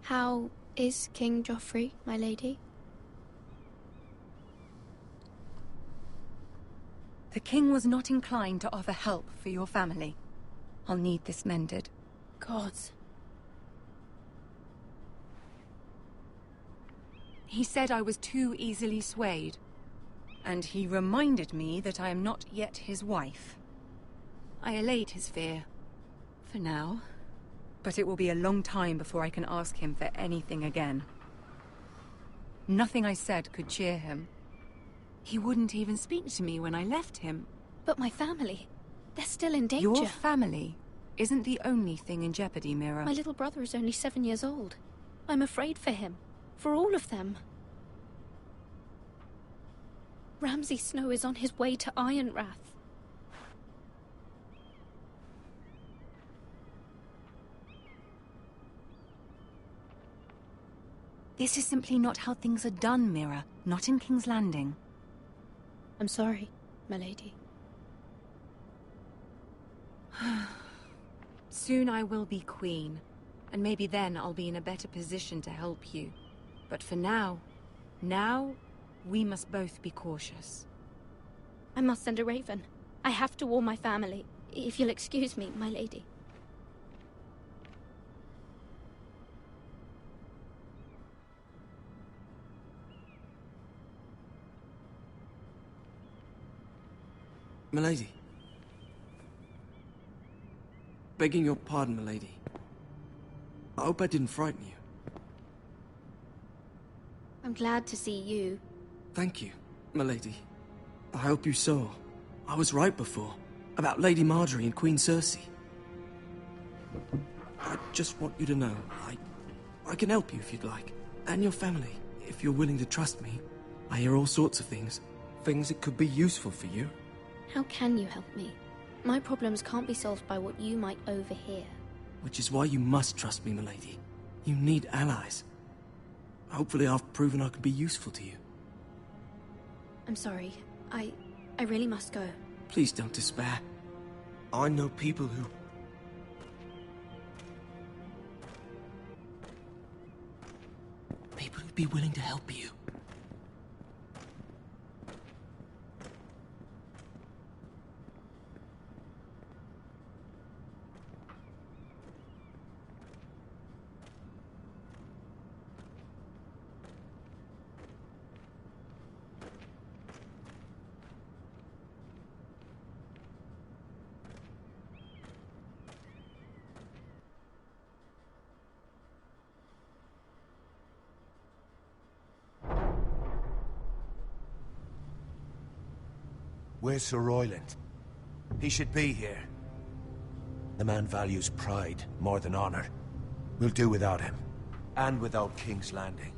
How is King Joffrey, my lady? The king was not inclined to offer help for your family. I'll need this mended. Gods. He said I was too easily swayed. And he reminded me that I am not yet his wife. I allayed his fear. For now. But it will be a long time before I can ask him for anything again. Nothing I said could cheer him. He wouldn't even speak to me when I left him. But my family, they're still in danger. Your family isn't the only thing in jeopardy, Mira. My little brother is only 7 years old. I'm afraid for him. For all of them. Ramsay Snow is on his way to Ironrath. This is simply not how things are done, Mira. Not in King's Landing. I'm sorry, my lady. Soon I will be queen, and maybe then I'll be in a better position to help you. But for now, we must both be cautious. I must send a raven. I have to warn my family. If you'll excuse me, my lady. Milady. Begging your pardon, milady. I hope I didn't frighten you. I'm glad to see you. Thank you, milady. I hope you saw. I was right before. About Lady Marjorie and Queen Cersei. I just want you to know, I can help you if you'd like. And your family, if you're willing to trust me. I hear all sorts of things. Things that could be useful for you. How can you help me? My problems can't be solved by what you might overhear. Which is why you must trust me, milady. You need allies. Hopefully I've proven I can be useful to you. I'm sorry. I really must go. Please don't despair. I know people who... People who'd be willing to help you. Where's Sir Royland? He should be here. The man values pride more than honor. We'll do without him. And without King's Landing.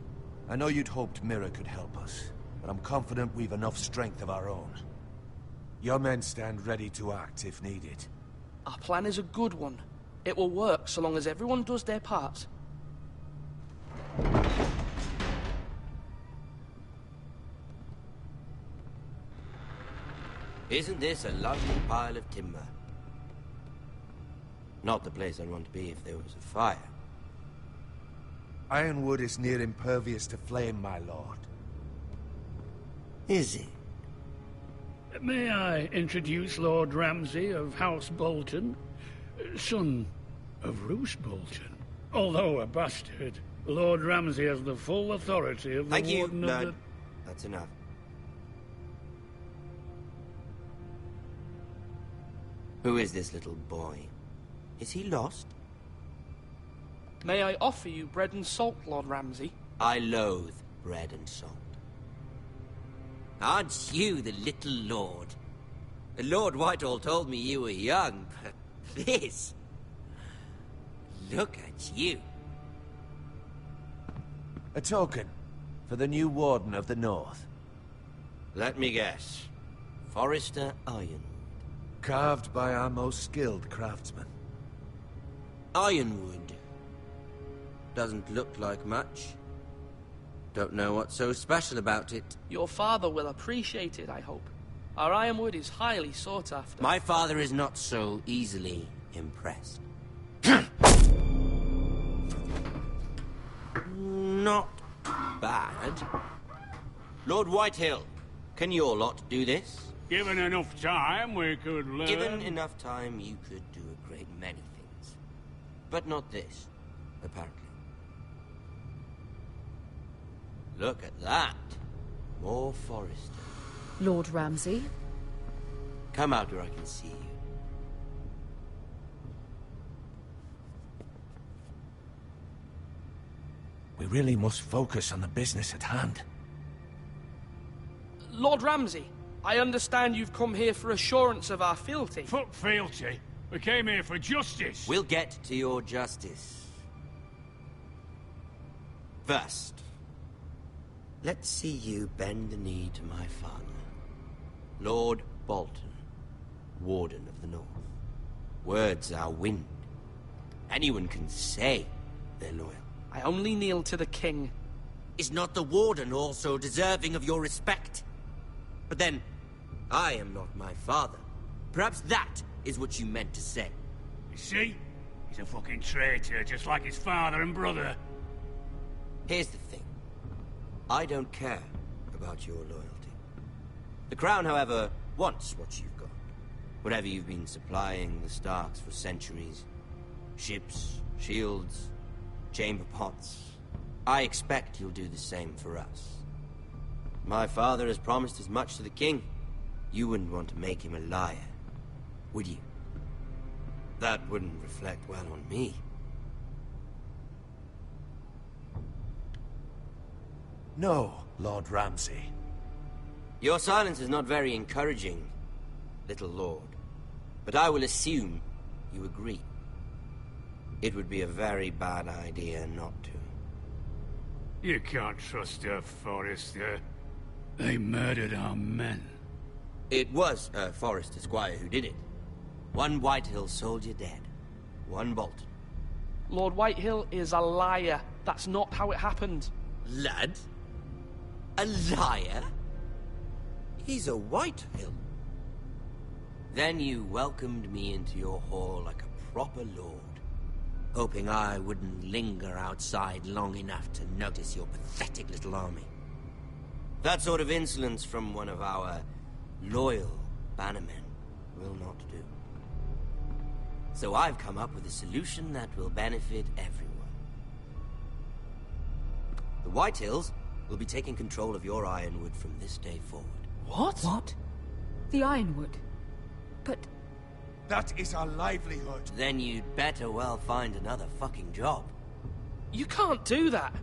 I know you'd hoped Mira could help us, but I'm confident we've enough strength of our own. Your men stand ready to act if needed. Our plan is a good one. It will work so long as everyone does their part. Isn't this a lovely pile of timber? Not the place I'd want to be if there was a fire. Ironwood is near impervious to flame, my lord. Is it? May I introduce Lord Ramsay of House Bolton, son of Roose Bolton. Although a bastard, Lord Ramsay has the full authority of the Thank you, Warden of Lord. the... That's enough. Who is this little boy? Is he lost? May I offer you bread and salt, Lord Ramsay? I loathe bread and salt. Aren't you the little lord? Lord Whitehall told me you were young, but this... Look at you. A token for the new Warden of the North. Let me guess. Forrester Ironwood. Carved by our most skilled craftsmen. Ironwood. Doesn't look like much. Don't know what's so special about it. Your father will appreciate it, I hope. Our ironwood is highly sought after. My father is not so easily impressed. Not bad. Lord Whitehill, can your lot do this? Given enough time, we could learn... Given enough time, you could do a great many things. But not this, apparently. Look at that. More Forrester. Lord Ramsay? Come out where I can see you. We really must focus on the business at hand. Lord Ramsay, I understand you've come here for assurance of our fealty. Fuck fealty. We came here for justice. We'll get to your justice. First, let's see you bend the knee to my father, Lord Bolton, Warden of the North. Words are wind. Anyone can say they're loyal. I only kneel to the king. Is not the Warden also deserving of your respect? But then, I am not my father. Perhaps that is what you meant to say. You see? He's a fucking traitor, just like his father and brother. Here's the thing. I don't care about your loyalty. The Crown, however, wants what you've got. Whatever you've been supplying the Starks for centuries. Ships, shields, chamber pots. I expect you'll do the same for us. My father has promised as much to the king. You wouldn't want to make him a liar, would you? That wouldn't reflect well on me. No, Lord Ramsay. Your silence is not very encouraging, little lord. But I will assume you agree. It would be a very bad idea not to. You can't trust her, Forrester. They murdered our men. It was a Forrester squire who did it. One Whitehill soldier dead. One Bolton. Lord Whitehill is a liar. That's not how it happened. Lad? A liar? He's a Whitehill. Then you welcomed me into your hall like a proper lord, hoping I wouldn't linger outside long enough to notice your pathetic little army. That sort of insolence from one of our loyal bannermen will not do. So I've come up with a solution that will benefit everyone. The Whitehills will be taking control of your Ironwood from this day forward. What? What? The Ironwood? But... That is our livelihood. Then you'd better well find another fucking job. You can't do that.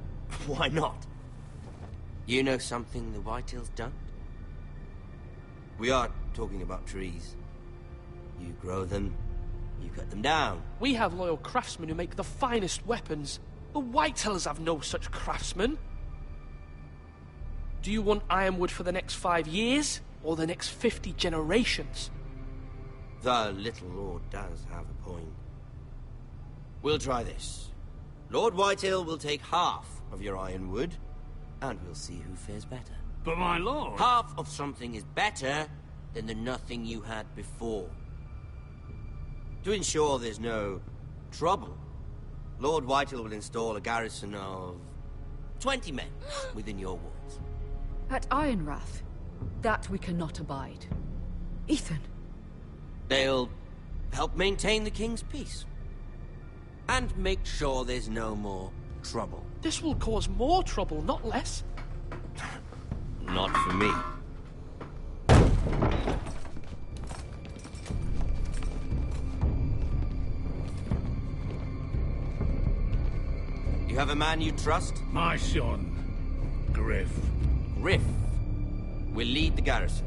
Why not? You know something the Whitehills don't? We are talking about trees. You grow them, you cut them down. We have loyal craftsmen who make the finest weapons. The Whitehills have no such craftsmen. Do you want ironwood for the next 5 years, or the next 50 generations? The little lord does have a point. We'll try this. Lord Whitehill will take half of your ironwood, and we'll see who fares better. But my lord... Half of something is better than the nothing you had before. To ensure there's no trouble, Lord Whitehill will install a garrison of 20 men within your walls. At Ironrath? That we cannot abide. Ethan. They'll help maintain the king's peace. And make sure there's no more trouble. This will cause more trouble, not less. Not for me. You have a man you trust? My son, Griff. Griff will lead the garrison.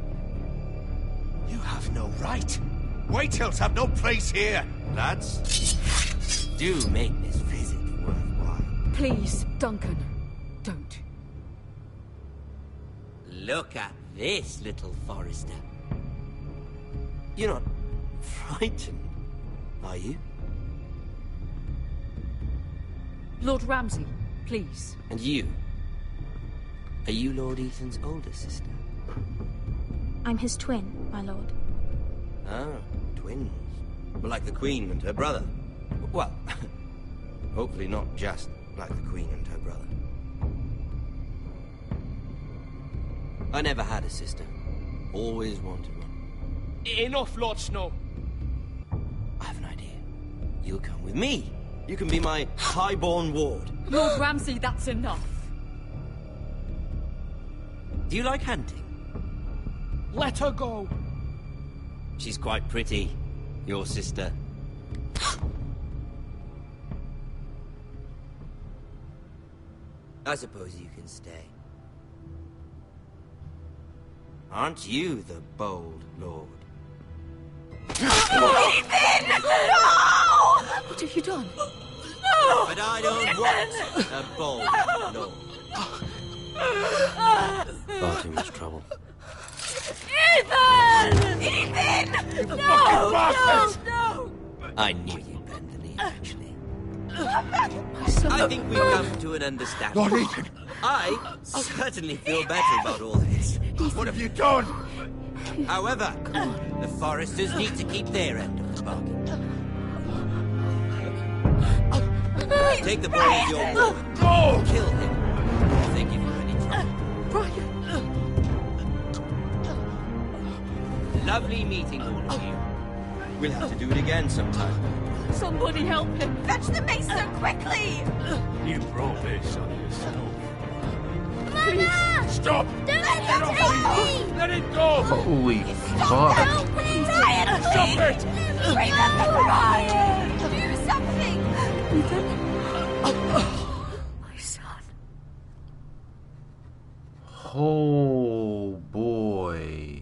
You have no right. Whitehills have no place here. Lads, do make this visit worthwhile. Please, Duncan, don't. Look at this, little Forrester. You're not frightened, are you? Lord Ramsay, please. And you? Are you Lord Ethan's older sister? I'm his twin, my lord. Ah, twins. Well, like the Queen and her brother. Well, hopefully not just like the Queen and her brother. I never had a sister. Always wanted one. Enough, Lord Snow. I have an idea. You'll come with me. You can be my highborn ward. Lord Ramsay, that's enough. Do you like hunting? Let her go. She's quite pretty, your sister. I suppose you can stay. Aren't you the bold lord? Ethan! No! What have you done? No! But I don't want a bold lord. Far too much trouble. Ethan! Ethan! You No! fucking bastard! No! I knew you'd bend the knee eventually. My son. I think we've come to an understanding. Lord Ethan! I certainly feel better about all this. What have you done? However, the Foresters need to keep their end of the bargain. Take the boy as your ward. No! Kill him if they give you any trouble. Brian! Lovely meeting all of you. We'll have to do it again sometime. Somebody help him! Fetch the mason quickly! You brought this on yourself. Mama! Stop! Don't let him take me! Let it go! Holy Stop! fuck. Help me! Ryan, Stop please! it! Remember Ryan! Do something! My son. Oh boy.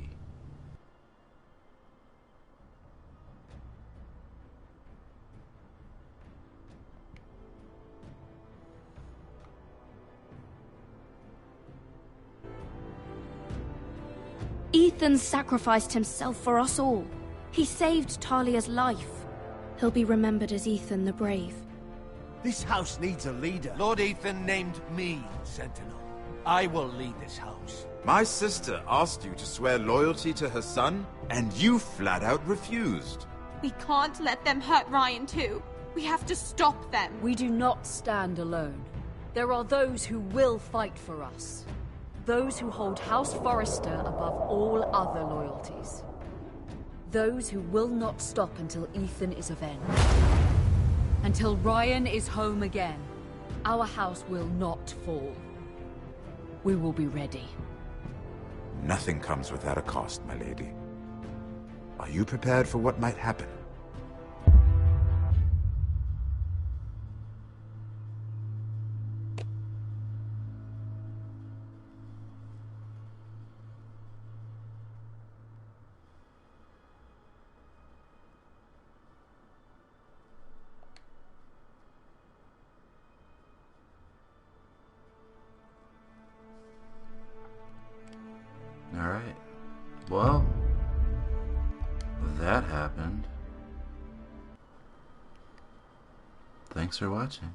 Ethan sacrificed himself for us all. He saved Talia's life. He'll be remembered as Ethan the Brave. This house needs a leader. Lord Ethan named me Sentinel. I will lead this house. My sister asked you to swear loyalty to her son, and you flat out refused. We can't let them hurt Ryan too. We have to stop them. We do not stand alone. There are those who will fight for us. Those who hold House Forrester above all other loyalties. Those who will not stop until Ethan is avenged. Until Ryan is home again, our house will not fall. We will be ready. Nothing comes without a cost, my lady. Are you prepared for what might happen? Well, that happened. Thanks for watching.